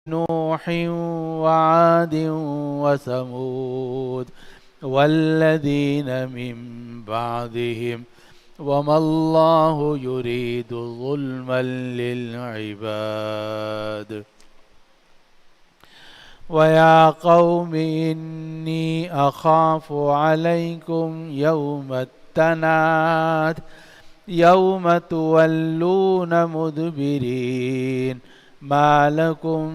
نوح وعاد وثمود والذين من بعدهم وما الله يريد ظلما للعباد. ويا قوم إني أخاف عليكم يوم التناد يوم تولون مدبرين ما لكم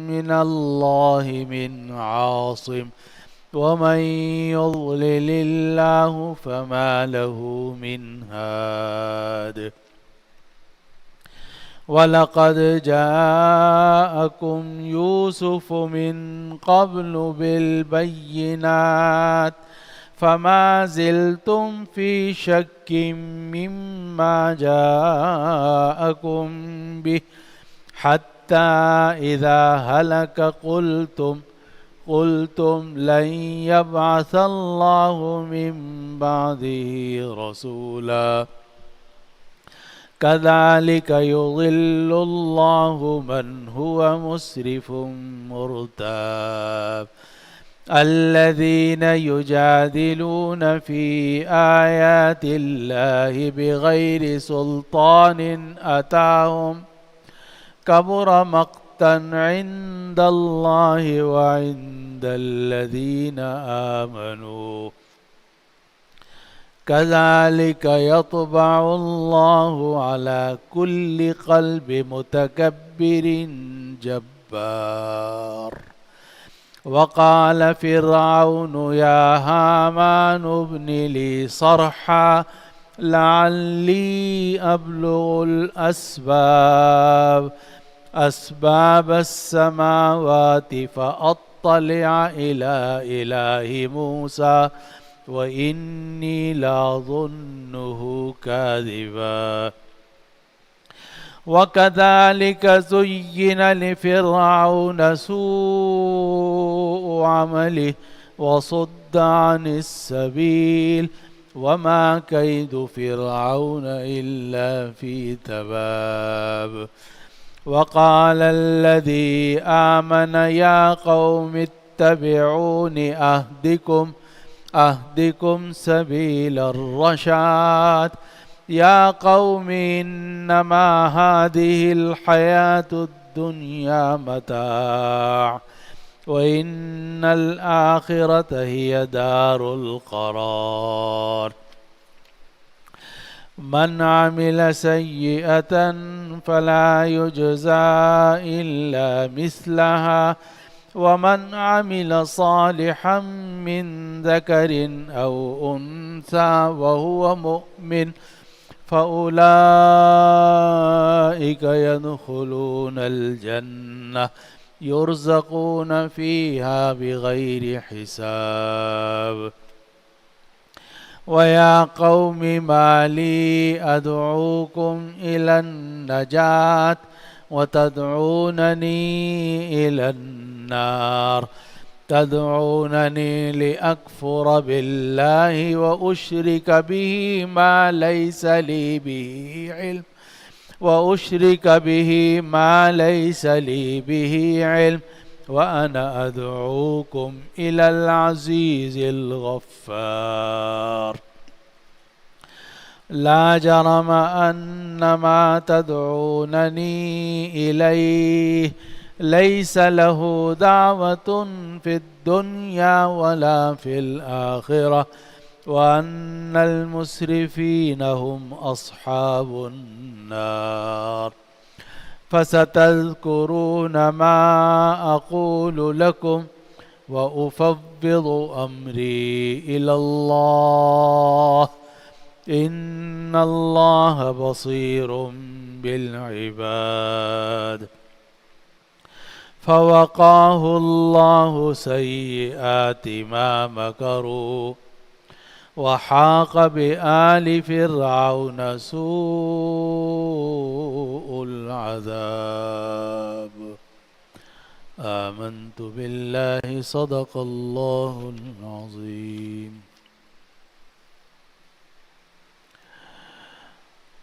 من الله من عاصم ومن يضلل الله فما له من هاد. ولقد جاءكم يوسف من قبل بالبينات فما زلتم في شك مما جاءكم به حتى إذا هلك قلتم لن يبعث الله من بعده رسولا كذلك يضل الله من هو مسرف مرتاب. الذين يجادلون في آيات الله بغير سلطان أتاهم كبر مقتا عند الله وعند الذين آمنوا كذلك يطبع الله على كل قلب متكبر جبار. وقال فرعون يا هامان ابن لي صرحا لعلي أبلغ أسباب السماوات فأطلع إلى إله موسى وإني لأظنه كاذبا. وكذلك زين لفرعون سوء عمله وصد عن السبيل وما كيد فرعون إلا في تباب. وقال الذي آمن يا قوم اتبعون أهدكم سبيل الرشاد. يا قوم إنما هذه الحياة الدنيا متاع وإن الآخرة هي دار القرار. من عمل سيئة فلا يجزى إلا مثلها ومن عمل صالحا من ذكر أو أنثى وهو مؤمن فأولئك يدخلون الجنة يرزقون فيها بغير حساب. ويا قوم ما لي أدعوكم إلى النجاة وتدعونني إلى النار تدعونني لأكفر بالله وأشرك به ما ليس لي به علم وأنا أدعوكم إلى العزيز الغفار. لا جرم أن ما تدعونني إليه ليس له دعوة في الدنيا ولا في الآخرة وأن المسرفين هم أصحاب النار. فستذكرون ما أقول لكم وأفوض أمري إلى الله إن الله بصير بالعباد. فوقاه الله سيئات ما مكروا وحاق بآل فرعون سوء العذاب. آمنت بالله صدق الله العظيم.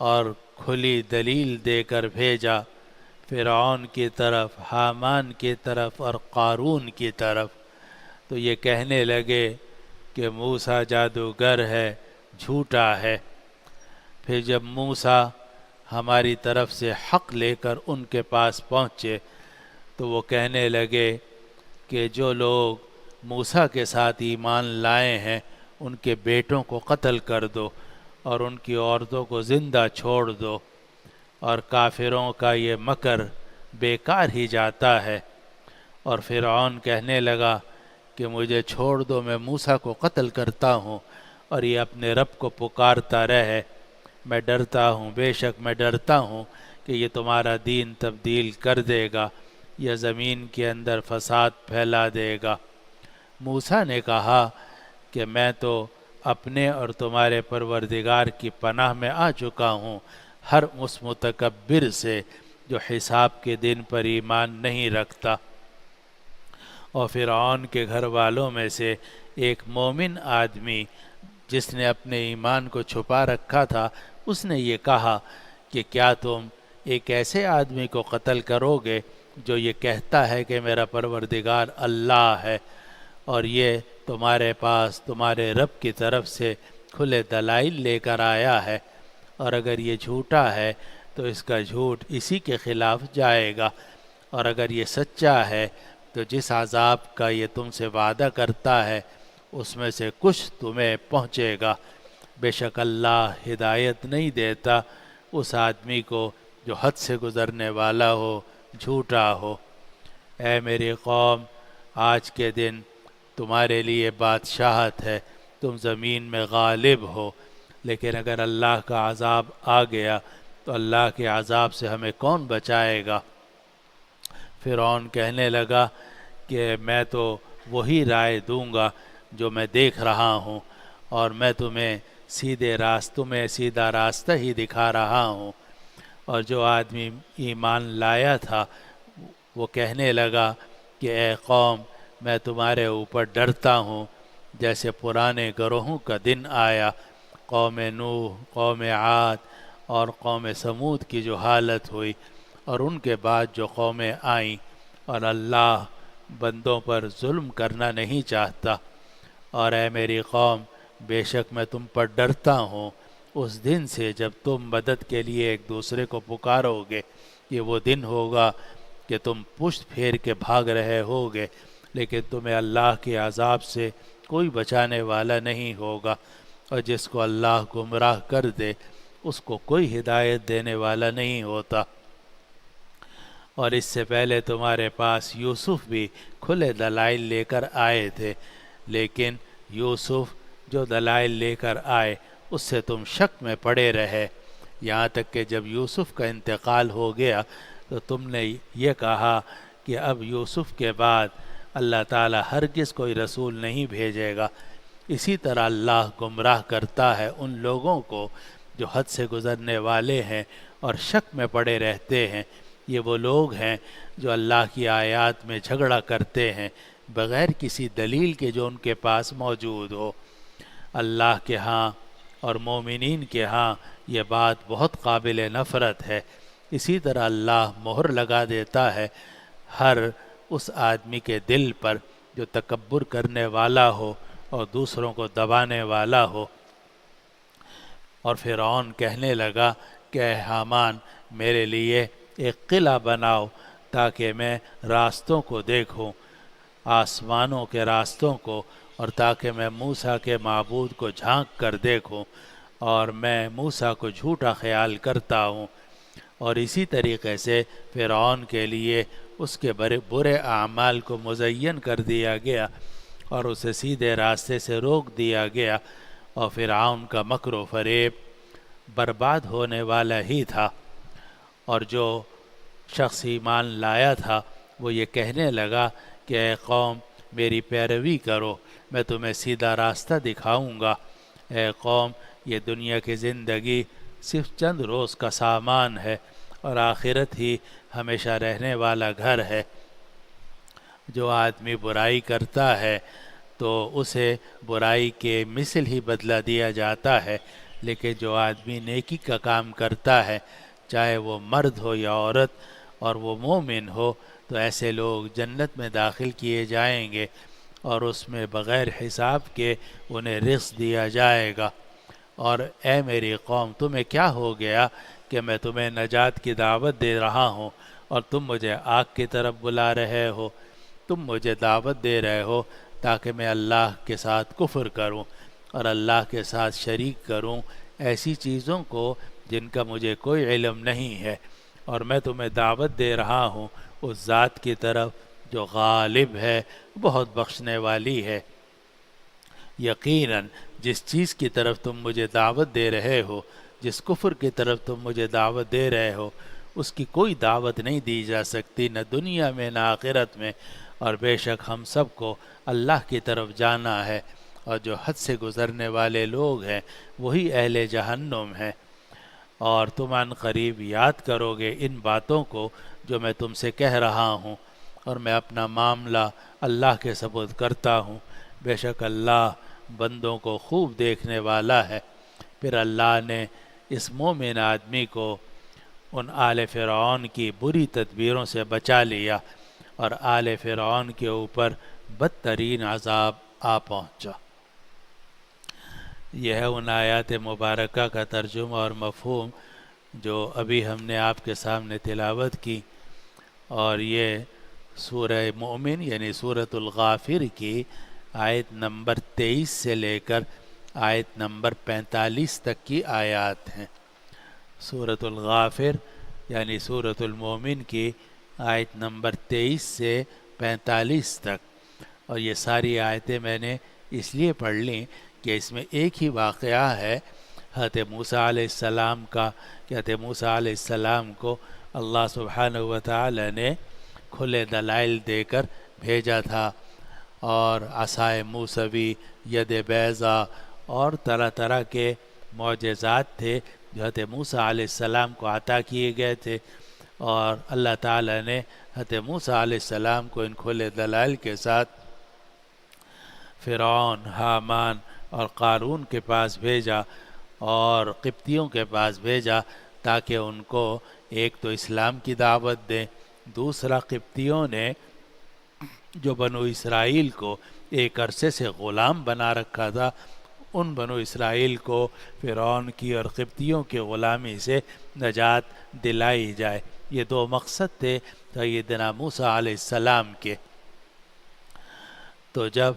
اور کھلی دلیل دے کر بھیجا فرعون کی طرف، حامان کی طرف اور قارون کی طرف، تو یہ کہنے لگے کہ موسیٰ جادوگر ہے، جھوٹا ہے۔ پھر جب موسیٰ ہماری طرف سے حق لے کر ان کے پاس پہنچے تو وہ کہنے لگے کہ جو لوگ موسیٰ کے ساتھ ایمان لائے ہیں ان کے بیٹوں کو قتل کر دو اور ان کی عورتوں کو زندہ چھوڑ دو، اور کافروں کا یہ مکر بیکار ہی جاتا ہے۔ اور فرعون کہنے لگا کہ مجھے چھوڑ دو، میں موسیٰ کو قتل کرتا ہوں اور یہ اپنے رب کو پکارتا رہے، میں ڈرتا ہوں، بے شک میں ڈرتا ہوں کہ یہ تمہارا دین تبدیل کر دے گا یا زمین کے اندر فساد پھیلا دے گا۔ موسیٰ نے کہا کہ میں تو اپنے اور تمہارے پروردگار کی پناہ میں آ چکا ہوں ہر اس متکبر سے جو حساب کے دن پر ایمان نہیں رکھتا۔ اور فرعون کے گھر والوں میں سے ایک مومن آدمی جس نے اپنے ایمان کو چھپا رکھا تھا، اس نے یہ کہا کہ کیا تم ایک ایسے آدمی کو قتل کرو گے جو یہ کہتا ہے کہ میرا پروردگار اللہ ہے اور یہ تمہارے پاس تمہارے رب کی طرف سے کھلے دلائل لے کر آیا ہے، اور اگر یہ جھوٹا ہے تو اس کا جھوٹ اسی کے خلاف جائے گا، اور اگر یہ سچا ہے تو جس عذاب کا یہ تم سے وعدہ کرتا ہے اس میں سے کچھ تمہیں پہنچے گا۔ بے شک اللہ ہدایت نہیں دیتا اس آدمی کو جو حد سے گزرنے والا ہو، جھوٹا ہو۔ اے میری قوم، آج کے دن تمہارے لیے بادشاہت ہے، تم زمین میں غالب ہو، لیکن اگر اللہ کا عذاب آ گیا تو اللہ کے عذاب سے ہمیں کون بچائے گا؟ فرعون کہنے لگا کہ میں تو وہی رائے دوں گا جو میں دیکھ رہا ہوں، اور میں تمہیں سیدھے راستوں میں سیدھا راستہ ہی دکھا رہا ہوں۔ اور جو آدمی ایمان لایا تھا وہ کہنے لگا کہ اے قوم، میں تمہارے اوپر ڈرتا ہوں جیسے پرانے گروہوں کا دن آیا، قوم نوح، قوم عاد اور قوم سمود کی جو حالت ہوئی، اور ان کے بعد جو قومیں آئیں، اور اللہ بندوں پر ظلم کرنا نہیں چاہتا۔ اور اے میری قوم، بے شک میں تم پر ڈرتا ہوں اس دن سے جب تم مدد کے لیے ایک دوسرے کو پکارو گے۔ یہ وہ دن ہوگا کہ تم پشت پھیر کے بھاگ رہے ہوگے، لیکن تمہیں اللہ کے عذاب سے کوئی بچانے والا نہیں ہوگا، اور جس کو اللہ گمراہ کر دے اس کو کوئی ہدایت دینے والا نہیں ہوتا۔ اور اس سے پہلے تمہارے پاس یوسف بھی کھلے دلائل لے کر آئے تھے، لیکن یوسف جو دلائل لے کر آئے اس سے تم شک میں پڑے رہے، یہاں تک کہ جب یوسف کا انتقال ہو گیا تو تم نے یہ کہا کہ اب یوسف کے بعد اللہ تعالیٰ ہرگز کوئی رسول نہیں بھیجے گا۔ اسی طرح اللہ گمراہ کرتا ہے ان لوگوں کو جو حد سے گزرنے والے ہیں اور شک میں پڑے رہتے ہیں۔ یہ وہ لوگ ہیں جو اللہ کی آیات میں جھگڑا کرتے ہیں بغیر کسی دلیل کے جو ان کے پاس موجود ہو۔ اللہ کے ہاں اور مومنین کے ہاں یہ بات بہت قابل نفرت ہے۔ اسی طرح اللہ مہر لگا دیتا ہے ہر اس آدمی کے دل پر جو تکبر کرنے والا ہو اور دوسروں کو دبانے والا ہو۔ اور فرعون کہنے لگا کہ اے حامان، میرے لیے ایک قلعہ بناؤ تاکہ میں راستوں کو دیکھوں، آسمانوں کے راستوں کو، اور تاکہ میں موسیٰ کے معبود کو جھانک کر دیکھوں، اور میں موسیٰ کو جھوٹا خیال کرتا ہوں۔ اور اسی طریقے سے فرعون کے لیے اس کے برے اعمال کو مزین کر دیا گیا اور اسے سیدھے راستے سے روک دیا گیا، اور فرعون کا مکر و فریب برباد ہونے والا ہی تھا۔ اور جو شخص ایمان لایا تھا وہ یہ کہنے لگا کہ اے قوم، میری پیروی کرو، میں تمہیں سیدھا راستہ دکھاؤں گا۔ اے قوم، یہ دنیا کی زندگی صرف چند روز کا سامان ہے، اور آخرت ہی ہمیشہ رہنے والا گھر ہے۔ جو آدمی برائی کرتا ہے تو اسے برائی کے مثل ہی بدلہ دیا جاتا ہے، لیکن جو آدمی نیکی کا کام کرتا ہے چاہے وہ مرد ہو یا عورت اور وہ مومن ہو تو ایسے لوگ جنت میں داخل کیے جائیں گے اور اس میں بغیر حساب کے انہیں رزق دیا جائے گا۔ اور اے میری قوم تمہیں کیا ہو گیا کہ میں تمہیں نجات کی دعوت دے رہا ہوں اور تم مجھے آگ کی طرف بلا رہے ہو؟ تم مجھے دعوت دے رہے ہو تاکہ میں اللہ کے ساتھ کفر کروں اور اللہ کے ساتھ شریک کروں ایسی چیزوں کو جن کا مجھے کوئی علم نہیں ہے، اور میں تمہیں دعوت دے رہا ہوں اس ذات کی طرف جو غالب ہے، بہت بخشنے والی ہے۔ یقیناً جس چیز کی طرف تم مجھے دعوت دے رہے ہو، جس کفر کی طرف تم مجھے دعوت دے رہے ہو، اس کی کوئی دعوت نہیں دی جا سکتی، نہ دنیا میں نہ آخرت میں، اور بے شک ہم سب کو اللہ کی طرف جانا ہے، اور جو حد سے گزرنے والے لوگ ہیں وہی اہل جہنم ہیں۔ اور تم عن قریب یاد کرو گے ان باتوں کو جو میں تم سے کہہ رہا ہوں، اور میں اپنا معاملہ اللہ کے سپرد کرتا ہوں، بے شک اللہ بندوں کو خوب دیکھنے والا ہے۔ پھر اللہ نے اس مومن آدمی کو ان آل فرعون کی بری تدبیروں سے بچا لیا اور آل فرعون کے اوپر بدترین عذاب آ پہنچا۔ یہ ہے ان آیات مبارکہ کا ترجمہ اور مفہوم جو ابھی ہم نے آپ کے سامنے تلاوت کی، اور یہ سورہ مومن یعنی سورۃ الغافر کی آیت نمبر 23 سے لے کر آیت نمبر 45 تک کی آیات ہیں۔ سورۃ الغافر یعنی سورۃ المومن کی آیت نمبر 23 سے 45 تک، اور یہ ساری آیتیں میں نے اس لیے پڑھ لیں کہ اس میں ایک ہی واقعہ ہے حضرت موسیٰ علیہ السلام کا، کہ حضرت موسیٰ علیہ السلام کو اللہ سبحانہ وتعالی نے کھلے دلائل دے کر بھیجا تھا، اور عصائے موسوی، ید بیضا اور طرح طرح کے معجزات تھے جو حضرت موسیٰ علیہ السلام کو عطا کیے گئے تھے، اور اللہ تعالی نے حضرت موسیٰ علیہ السلام کو ان کھلے دلائل کے ساتھ فرعون، حامان اور قارون کے پاس بھیجا اور قبطیوں کے پاس بھیجا تاکہ ان کو ایک تو اسلام کی دعوت دیں، دوسرا قبطیوں نے جو بنو اسرائیل کو ایک عرصے سے غلام بنا رکھا تھا، ان بنو اسرائیل کو فرعون کی اور قبطیوں کی غلامی سے نجات دلائی جائے۔ یہ دو مقصد تھے سیدنا موسیٰ علیہ السلام کے۔ تو جب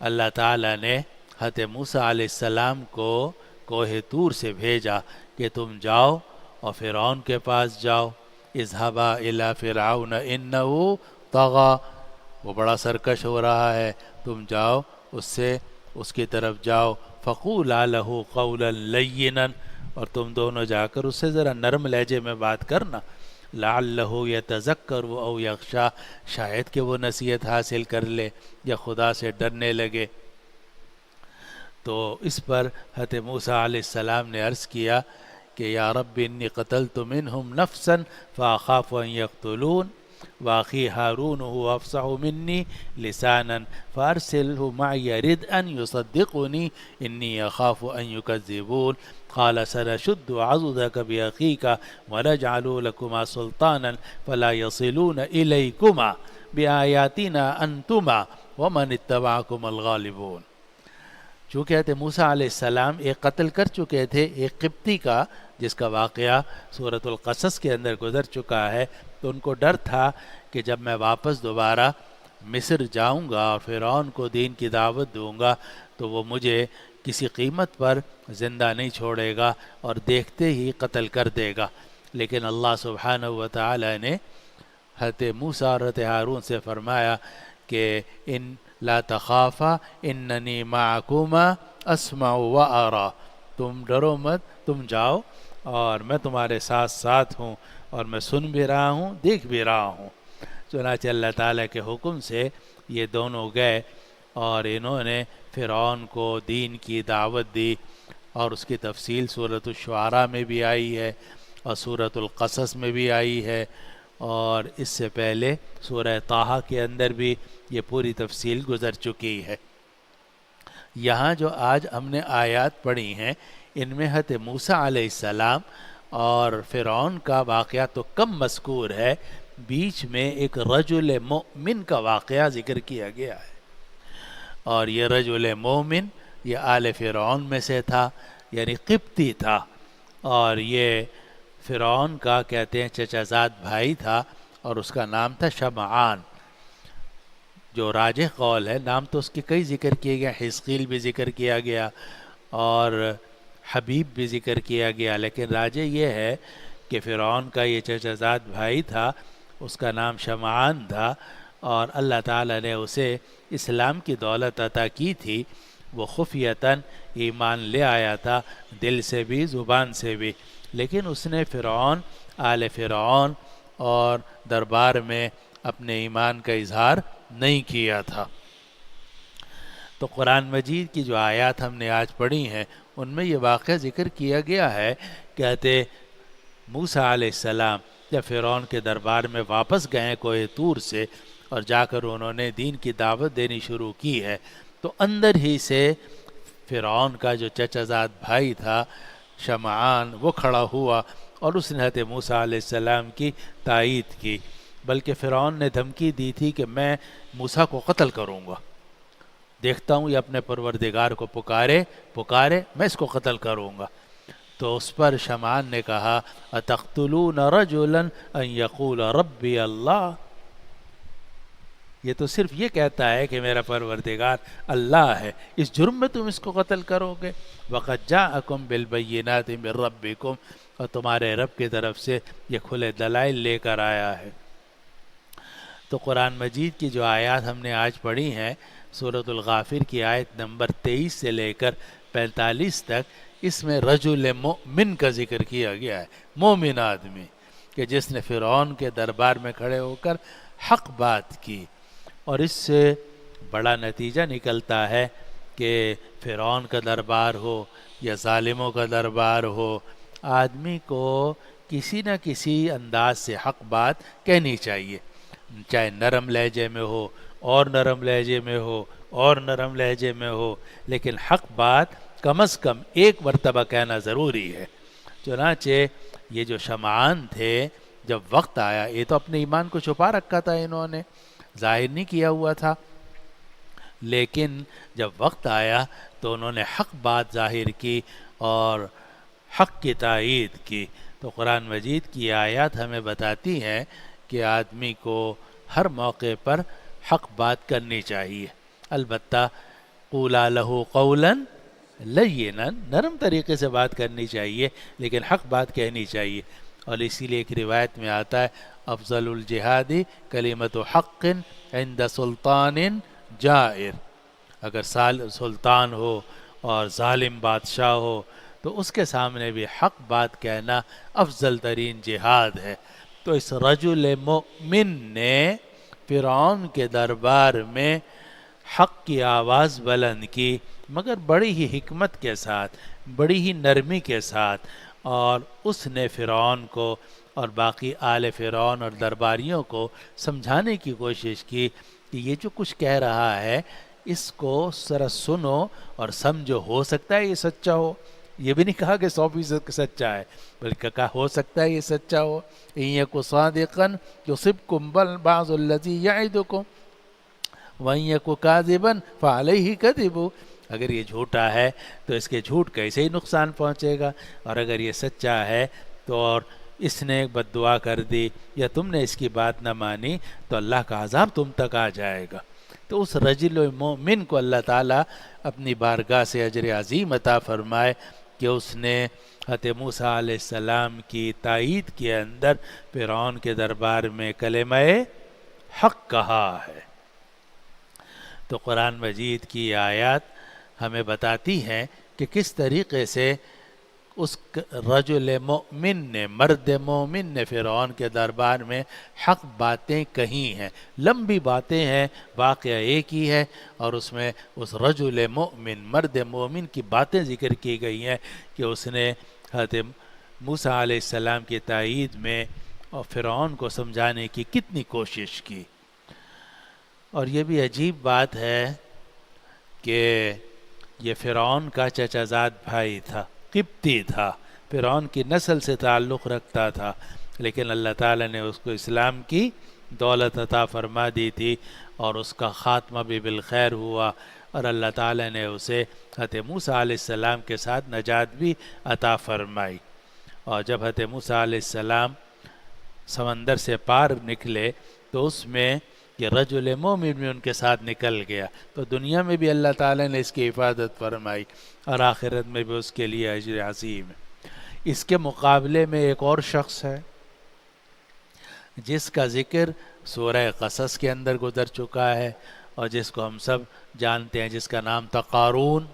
اللہ تعالیٰ نے حضرت موسیٰ علیہ السلام کو کوہ طور سے بھیجا کہ تم جاؤ اور فرعون کے پاس جاؤ، اذهبا الی فرعون انہ طغی، وہ بڑا سرکش ہو رہا ہے، تم جاؤ اس کی طرف جاؤ، فقولا لہ قولا لینا، اور تم دونوں جا کر اس سے ذرا نرم لہجے میں بات کرنا، لعلہ یتذکر او یخشی، شاید کہ وہ نصیحت حاصل کر لے یا خدا سے ڈرنے لگے۔ تو اس پر حضرت موسیٰ علیہ السلام نے عرض کیا کہ یا رب انی قتلت منہم نفسا فاخاف ان یقتلون واخی ہارون هو افصح منی لسانا فارسلہ معی ردءا یصدقنی انی اخاف ان یکذبون قال سنشد عضدک باخیک ونجعل لکما سلطانا فلا یصلون الیکما بآیاتنا انتما ومن اتبعکم الغالبون۔ چونکہ حضرت موسیٰ علیہ السلام ایک قتل کر چکے تھے، ایک قبطی کا، جس کا واقعہ سورۃ القصص کے اندر گزر چکا ہے، تو ان کو ڈر تھا کہ جب میں واپس دوبارہ مصر جاؤں گا اور فرعون کو دین کی دعوت دوں گا تو وہ مجھے کسی قیمت پر زندہ نہیں چھوڑے گا اور دیکھتے ہی قتل کر دے گا۔ لیکن اللہ سبحانہ وتعالی نے حضرت موسیٰ اور حضرت ہارون سے فرمایا کہ ان لا تخافا اننی معکما اسمع و ارا، تم ڈرو مت، تم جاؤ اور میں تمہارے ساتھ ساتھ ہوں، اور میں سن بھی رہا ہوں، دیکھ بھی رہا ہوں۔ چنانچہ اللہ تعالیٰ کے حکم سے یہ دونوں گئے اور انہوں نے فرعون کو دین کی دعوت دی، اور اس کی تفصیل سورۃ الشعراء میں بھی آئی ہے اور سورۃ القصص میں بھی آئی ہے، اور اس سے پہلے سورہ طٰہٰ کے اندر بھی یہ پوری تفصیل گزر چکی ہے۔ یہاں جو آج ہم نے آیات پڑھی ہیں، ان میں حضرت موسیٰ علیہ السلام اور فرعون کا واقعہ تو کم مذکور ہے، بیچ میں ایک رجل مؤمن کا واقعہ ذکر کیا گیا ہے، اور یہ رجل مومن یہ آل فرعون میں سے تھا، یعنی قبطی تھا، اور یہ فرعون کا کہتے ہیں چچا زاد بھائی تھا، اور اس کا نام تھا شمعان، جو راجح قول ہے۔ نام تو اس کے کئی ذکر کیے گئے، حزقیل بھی ذکر کیا گیا اور حبیب بھی ذکر کیا گیا، لیکن راجح یہ ہے کہ فرعون کا یہ چچا زاد بھائی تھا، اس کا نام شمعان تھا، اور اللہ تعالیٰ نے اسے اسلام کی دولت عطا کی تھی۔ وہ خفیتاً ایمان لے آیا تھا، دل سے بھی زبان سے بھی، لیکن اس نے فرعون، آل فرعون اور دربار میں اپنے ایمان کا اظہار نہیں کیا تھا۔ تو قرآن مجید کی جو آیات ہم نے آج پڑھی ہیں ان میں یہ واقعہ ذکر کیا گیا ہے، کہتے موسیٰ علیہ السلام جب فرعون کے دربار میں واپس گئے کوہ طور سے، اور جا کر انہوں نے دین کی دعوت دینی شروع کی ہے، تو اندر ہی سے فرعون کا جو چچا زاد بھائی تھا شمعان وہ کھڑا ہوا، اور اس نے حضرت موسیٰ علیہ السلام کی تائید کی، بلکہ فرعون نے دھمکی دی تھی کہ میں موسیٰ کو قتل کروں گا، دیکھتا ہوں یہ اپنے پروردگار کو پکارے میں اس کو قتل کروں گا۔ تو اس پر شمعان نے کہا اتقتلون رجلا ان یقول ربی اللہ، یہ تو صرف یہ کہتا ہے کہ میرا پروردگار اللہ ہے، اس جرم میں تم اس کو قتل کرو گے؟ وقد جاءکم بالبینات من ربکم، اور تمہارے رب کی طرف سے یہ کھلے دلائل لے کر آیا ہے۔ تو قرآن مجید کی جو آیات ہم نے آج پڑھی ہیں، سورۃ الغافر کی آیت نمبر 23 سے لے کر 45 تک، اس میں رجل مؤمن کا ذکر کیا گیا ہے، مومن آدمی، کہ جس نے فرعون کے دربار میں کھڑے ہو کر حق بات کی، اور اس سے بڑا نتیجہ نکلتا ہے کہ فرعون کا دربار ہو یا ظالموں کا دربار ہو، آدمی کو کسی نہ کسی انداز سے حق بات کہنی چاہیے، چاہے نرم لہجے میں ہو اور نرم لہجے میں ہو اور نرم لہجے میں ہو، لیکن حق بات کم از کم ایک مرتبہ کہنا ضروری ہے۔ چنانچہ یہ جو شمعان تھے جب وقت آیا، یہ تو اپنے ایمان کو چھپا رکھا تھا، انہوں نے ظاہر نہیں کیا ہوا تھا، لیکن جب وقت آیا تو انہوں نے حق بات ظاہر کی اور حق کی تائید کی۔ تو قرآن مجید کی آیات ہمیں بتاتی ہیں کہ آدمی کو ہر موقع پر حق بات کرنی چاہیے، البتہ قولا لہ قولا لینا، نرم طریقے سے بات کرنی چاہیے، لیکن حق بات کہنی چاہیے۔ اور اسی لیے ایک روایت میں آتا ہے افضل الجہاد کلمت حق عند سلطان جائر، اگر سلطان ہو اور ظالم بادشاہ ہو تو اس کے سامنے بھی حق بات کہنا افضل ترین جہاد ہے۔ تو اس رجل مؤمن نے فرعون کے دربار میں حق کی آواز بلند کی، مگر بڑی ہی حکمت کے ساتھ، بڑی ہی نرمی کے ساتھ، اور اس نے فرعون کو اور باقی آل فرعون اور درباریوں کو سمجھانے کی کوشش کی کہ یہ جو کچھ کہہ رہا ہے اس کو ذرا سنو اور سمجھو، ہو سکتا ہے یہ سچا ہو، یہ بھی نہیں کہا کہ 100% سچا ہے، بلکہ کہا ہو سکتا ہے یہ سچا ہو۔ إِن يَكُ صَادِقًا يُصِبْكُم بَعْضُ الَّذِي يَعِدُكُم وَإِن يَكُ كَاذِبًا فَعَلَيْهِ كَذِبُهُ، اگر یہ جھوٹا ہے تو اس کے جھوٹ کا اسے ہی نقصان پہنچے گا، اور اگر یہ سچا ہے تو اور اس نے بد دعا کر دی یا تم نے اس کی بات نہ مانی تو اللہ کا عذاب تم تک آ جائے گا۔ تو اس رجل مومن کو اللہ تعالیٰ اپنی بارگاہ سے اجر عظیم عطا فرمائے کہ اس نے حضرت موسیٰ علیہ السلام کی تائید کے اندر فرعون کے دربار میں کلمہ حق کہا ہے۔ تو قرآن مجید کی آیات ہمیں بتاتی ہیں کہ کس طریقے سے اس رجل مومن نے، مرد مومن نے فرعون کے دربار میں حق باتیں کہی ہیں، لمبی باتیں ہیں، واقعہ ایک ہی ہے، اور اس میں اس رجل مومن، مرد مومن کی باتیں ذکر کی گئی ہیں کہ اس نے حضرت موسیٰ علیہ السلام کی تائید میں اور فرعون کو سمجھانے کی کتنی کوشش کی۔ اور یہ بھی عجیب بات ہے کہ یہ فرعون کا چچا زاد بھائی تھا، قبطی تھا، فرعون کی نسل سے تعلق رکھتا تھا، لیکن اللہ تعالیٰ نے اس کو اسلام کی دولت عطا فرما دی تھی اور اس کا خاتمہ بھی بالخیر ہوا، اور اللہ تعالیٰ نے اسے حضرت موسیٰ علیہ السلام کے ساتھ نجات بھی عطا فرمائی۔ اور جب حضرت موسیٰ علیہ السلام سمندر سے پار نکلے تو اس میں یہ رجل مومن بھی ان کے ساتھ نکل گیا، تو دنیا میں بھی اللہ تعالیٰ نے اس کی حفاظت فرمائی اور آخرت میں بھی اس کے لیے اجر عظیم ہے۔ اس کے مقابلے میں ایک اور شخص ہے جس کا ذکر سورہ قصص کے اندر گزر چکا ہے اور جس کو ہم سب جانتے ہیں، جس کا نام تھا قارون،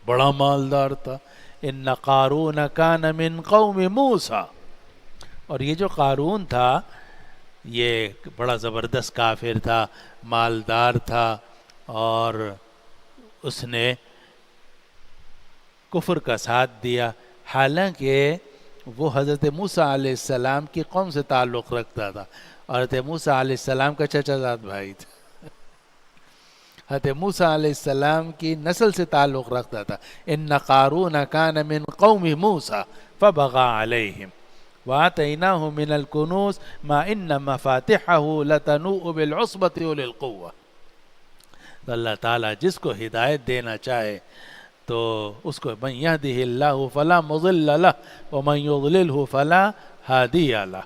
بڑا مالدار تھا۔ ان قارون کان من قوم موسیٰ، اور یہ جو قارون تھا یہ بڑا زبردست کافر تھا، مالدار تھا، اور اس نے کفر کا ساتھ دیا، حالانکہ وہ حضرت موسیٰ علیہ السلام کی قوم سے تعلق رکھتا تھا، اور حضرت موسیٰ علیہ السلام کا چچا زاد بھائی تھا، حضرت موسیٰ علیہ السلام کی نسل سے تعلق رکھتا تھا۔ ان قارون کان من قوم موسیٰ فبغى علیہم وآتیناہ من الکنوز ما ان مفاتحہ لتنوء بالعصبۃ اولي القوہ۔ تو اللہ تعالیٰ جس کو ہدایت دینا چاہے تو اس کو من یہدہ اللہ فلا مضل لہ ومن یضللہ فلا ہادی لہ۔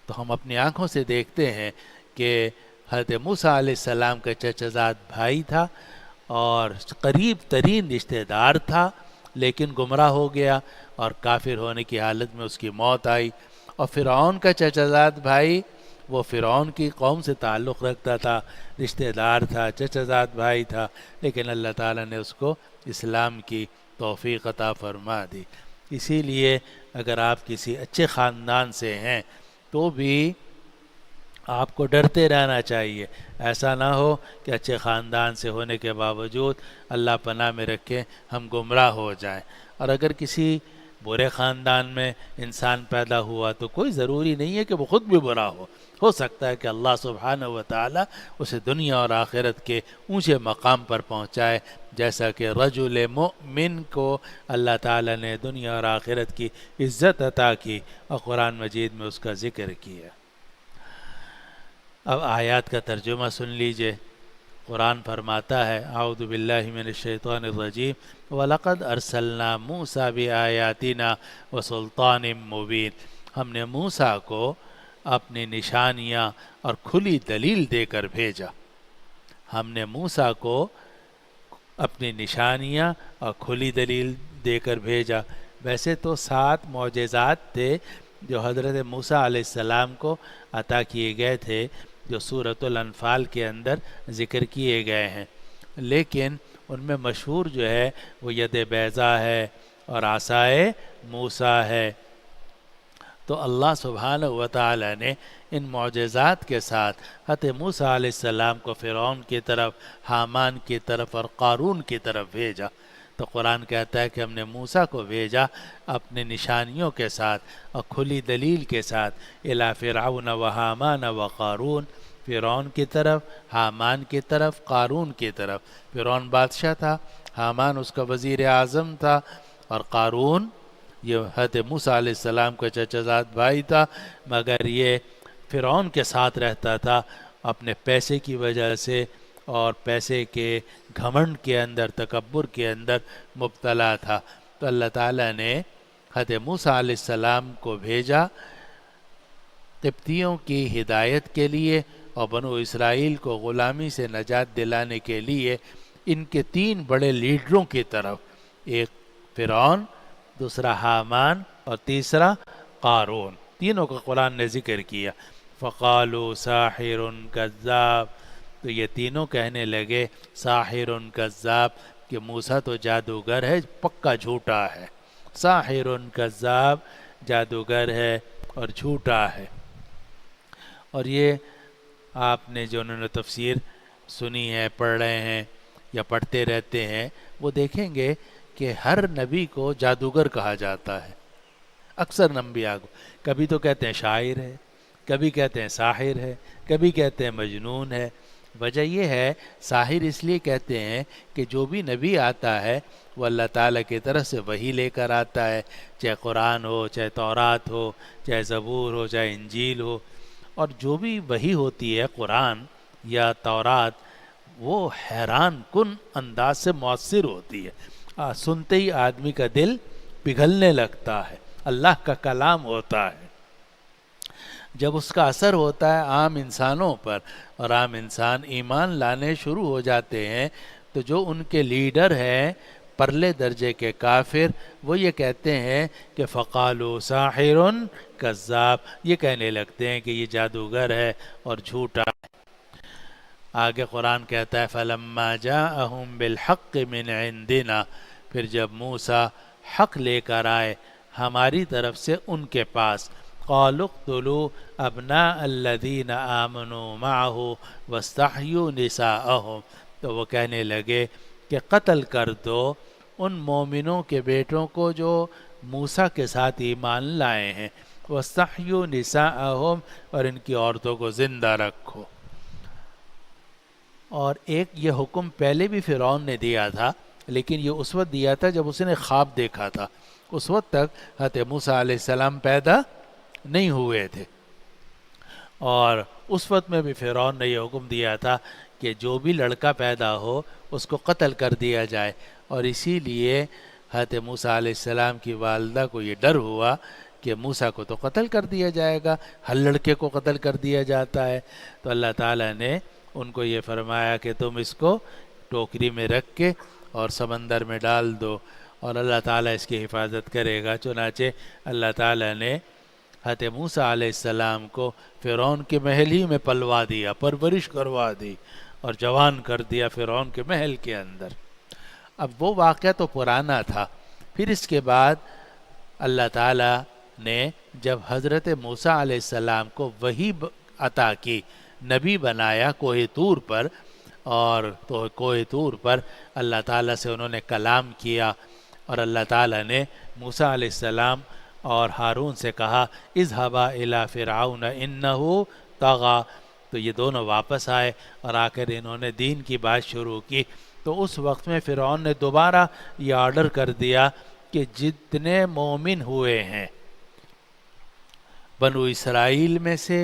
تو ہم اپنی آنکھوں سے دیکھتے ہیں کہ حضرت موسیٰ علیہ السلام کا چچا زاد بھائی تھا اور قریب ترین رشتہ دار تھا، لیکن گمراہ ہو گیا اور کافر ہونے کی حالت میں اس کی موت آئی۔ اور فرعون کا چچا زاد بھائی وہ فرعون کی قوم سے تعلق رکھتا تھا، رشتہ دار تھا، چچا زاد بھائی تھا، لیکن اللہ تعالیٰ نے اس کو اسلام کی توفیق عطا فرما دی۔ اسی لیے اگر آپ کسی اچھے خاندان سے ہیں تو بھی آپ کو ڈرتے رہنا چاہیے، ایسا نہ ہو کہ اچھے خاندان سے ہونے کے باوجود اللہ پناہ میں رکھے ہم گمراہ ہو جائیں۔ اور اگر کسی برے خاندان میں انسان پیدا ہوا تو کوئی ضروری نہیں ہے کہ وہ خود بھی برا ہو سکتا ہے کہ اللہ سبحانہ و تعالیٰ اسے دنیا اور آخرت کے اونچے مقام پر پہنچائے، جیسا کہ رجل مؤمن کو اللہ تعالیٰ نے دنیا اور آخرت کی عزت عطا کی اور قرآن مجید میں اس کا ذکر کیا۔ اب آیات کا ترجمہ سن لیجئے۔ قرآن فرماتا ہے اعوذ باللہ من الشیطان الرجیم وَلَقَدْ أَرْسَلْنَا مُوسَى بِآيَاتِنَا وَسُلْطَانٍ مُبِينٍ، ہم نے موسیٰ کو اپنی نشانیاں اور کھلی دلیل دے کر بھیجا۔ ہم نے موسیٰ کو اپنی نشانیاں اور کھلی دلیل دے کر بھیجا۔ ویسے تو 7 معجزات تھے جو حضرت موسیٰ علیہ السلام کو عطا کیے گئے تھے، جو سورۃ الانفال کے اندر ذکر کیے گئے ہیں، لیکن ان میں مشہور جو ہے وہ ید بیضا ہے اور عصائے موسیٰ ہے۔ تو اللہ سبحانہ و تعالی نے ان معجزات کے ساتھ حضرت موسیٰ علیہ السلام کو فرعون کی طرف، حامان کی طرف اور قارون کی طرف بھیجا۔ تو قرآن کہتا ہے کہ ہم نے موسیٰ کو بھیجا اپنے نشانیوں کے ساتھ اور کھلی دلیل کے ساتھ الی فرعون و حامان و قارون، فرعون کی طرف، حامان کی طرف، قارون کی طرف۔ فرعون بادشاہ تھا، حامان اس کا وزیر اعظم تھا، اور قارون یہ حضرت موسیٰ علیہ السلام کا چچا زاد بھائی تھا، مگر یہ فرعون کے ساتھ رہتا تھا اپنے پیسے کی وجہ سے، اور پیسے کے گھمنڈ کے اندر، تکبر کے اندر مبتلا تھا۔ تو اللہ تعالیٰ نے حضرت موسیٰ علیہ السلام کو بھیجا قبطیوں کی ہدایت کے لیے اور بنو اسرائیل کو غلامی سے نجات دلانے کے لیے، ان کے 3 بڑے لیڈروں کی طرف، ایک فرعون، دوسرا حامان اور تیسرا قارون، تینوں کا قرآن نے ذکر کیا۔ فقالوا ساحر کذاب، تو یہ تینوں کہنے لگے ساحر کذاب کہ موسیٰ تو جادوگر ہے، پکا جھوٹا ہے، ساحر کذاب، جادوگر ہے اور جھوٹا ہے۔ اور یہ آپ نے جو انہوں نے تفسیر سنی ہے، پڑھ رہے ہیں یا پڑھتے رہتے ہیں، وہ دیکھیں گے کہ ہر نبی کو جادوگر کہا جاتا ہے، اکثر انبیاء کو۔ کبھی تو کہتے ہیں شاعر ہے، کبھی کہتے ہیں ساحر ہے، کبھی کہتے ہیں مجنون ہے، وجہ یہ ہے، ساحر اس لیے کہتے ہیں کہ جو بھی نبی آتا ہے وہ اللہ تعالیٰ کی طرف سے وحی لے کر آتا ہے، چاہے قرآن ہو، چاہے تورات ہو، چاہے زبور ہو، چاہے انجیل ہو، اور جو بھی وحی ہوتی ہے قرآن یا تورات وہ حیران کن انداز سے مؤثر ہوتی ہے، سنتے ہی آدمی کا دل پگھلنے لگتا ہے، اللہ کا کلام ہوتا ہے۔ جب اس کا اثر ہوتا ہے عام انسانوں پر اور عام انسان ایمان لانے شروع ہو جاتے ہیں، تو جو ان کے لیڈر ہیں پرلے درجے کے کافر، وہ یہ کہتے ہیں کہ فقالوا ساحر کذاب، یہ کہنے لگتے ہیں کہ یہ جادوگر ہے اور جھوٹا ہے۔ آگے قرآن کہتا ہے فَلَمَّا جَاءَهُم بِالْحَقِّ مِنْ عِنْدِنَا، پھر جب موسیٰ حق لے کر آئے ہماری طرف سے ان کے پاس، قَالُوا اقْتُلُوا أَبْنَاءَ الَّذِينَ آمَنُوا مَعَهُ وَاسْتَحْيُوا نِسَاءَهُمْ، تو وہ کہنے لگے کہ قتل کر دو ان مومنوں کے بیٹوں کو جو موسیٰ کے ساتھ ایمان لائے ہیں، وَاسْتَحْيُوا نِسَاءَهُمْ، اور ان کی عورتوں کو زندہ رکھو۔ اور ایک یہ حکم پہلے بھی فرعون نے دیا تھا، لیکن یہ اس وقت دیا تھا جب اس نے خواب دیکھا تھا، اس وقت تک حضرت موسیٰ علیہ السلام پیدا نہیں ہوئے تھے، اور اس وقت میں بھی فرعون نے یہ حکم دیا تھا کہ جو بھی لڑکا پیدا ہو اس کو قتل کر دیا جائے، اور اسی لیے حضرت موسیٰ علیہ السلام کی والدہ کو یہ ڈر ہوا کہ موسیٰ کو تو قتل کر دیا جائے گا، ہر لڑکے کو قتل کر دیا جاتا ہے، تو اللہ تعالیٰ نے ان کو یہ فرمایا کہ تم اس کو ٹوکری میں رکھ کے اور سمندر میں ڈال دو، اور اللہ تعالیٰ اس کی حفاظت کرے گا۔ چنانچہ اللہ تعالیٰ نے حضرت موسیٰ علیہ السلام کو فرعون کے محل ہی میں پلوا دیا، پرورش کروا دی اور جوان کر دیا فرعون کے محل کے اندر۔ اب وہ واقعہ تو پرانا تھا، پھر اس کے بعد اللہ تعالیٰ نے جب حضرت موسیٰ علیہ السلام کو وحی عطا کی، نبی بنایا کوہ طور پر، اور تو کوہ طور پر اللہ تعالیٰ سے انہوں نے کلام کیا، اور اللہ تعالیٰ نے موسیٰ علیہ السلام اور ہارون سے کہا اذهبا الی فرعون انہ طغی، تو یہ دونوں واپس آئے اور آ کر انہوں نے دین کی بات شروع کی۔ تو اس وقت میں فرعون نے دوبارہ یہ آرڈر کر دیا کہ جتنے مومن ہوئے ہیں بنو اسرائیل میں سے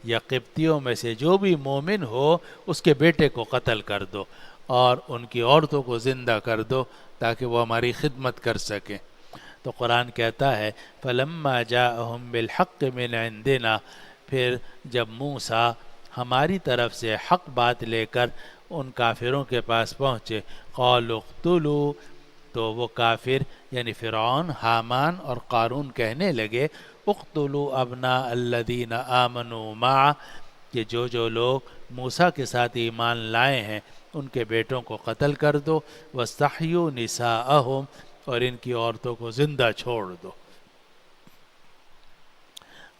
یا قبطیوں میں سے، جو بھی مومن ہو اس کے بیٹے کو قتل کر دو اور ان کی عورتوں کو زندہ کر دو تاکہ وہ ہماری خدمت کر سکیں۔ تو قرآن کہتا ہے فَلَمَّا جَاءَهُم بِالْحَقِّ مِنْ عِنْدِنَا، پھر جب موسیٰ ہماری طرف سے حق بات لے کر ان کافروں کے پاس پہنچے، قَالُوا اقْتُلُوا، تو وہ کافر یعنی فرعون، حامان اور قارون کہنے لگے اقتلوا ابناء الذین آمنوا معہ، کہ جو لوگ موسیٰ کے ساتھ ایمان لائے ہیں ان کے بیٹوں کو قتل کر دو، واستحیوا نساءہم، اور ان کی عورتوں کو زندہ چھوڑ دو۔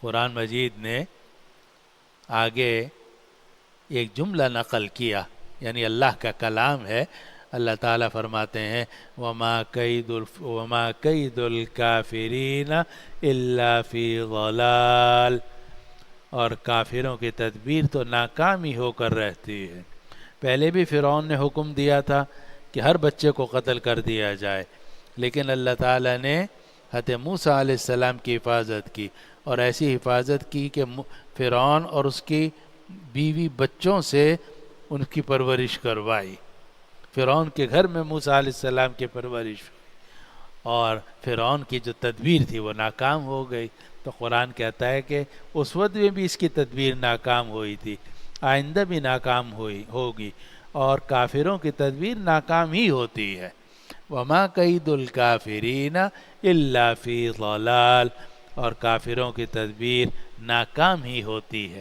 قرآن مجید نے آگے ایک جملہ نقل کیا، یعنی اللہ کا کلام ہے، اللہ تعالیٰ فرماتے ہیں وَمَا كَيْدُ الْكَافِرِينَ إِلَّا فِي ضَلَالٍ، اور کافروں کی تدبیر تو ناکامی ہو کر رہتی ہے۔ پہلے بھی فرعون نے حکم دیا تھا کہ ہر بچے کو قتل کر دیا جائے، لیکن اللہ تعالیٰ نے حضرت موسیٰ علیہ السلام کی حفاظت کی، اور ایسی حفاظت کی کہ فرعون اور اس کی بیوی بچوں سے ان کی پرورش کروائی۔ فرعون کے گھر میں موسیٰ علیہ السلام کی پرورش ہوئی، اور فرعون کی جو تدبیر تھی وہ ناکام ہو گئی۔ تو قرآن کہتا ہے کہ اس وقت میں بھی اس کی تدبیر ناکام ہوئی تھی، آئندہ بھی ناکام ہوگی، اور کافروں کی تدبیر ناکام ہی ہوتی ہے۔ وَمَا كَيْدُ الْكَافِرِينَ إِلَّا فِي ضَلَالٍ، اور کافروں کی تدبیر ناکام ہی ہوتی ہے۔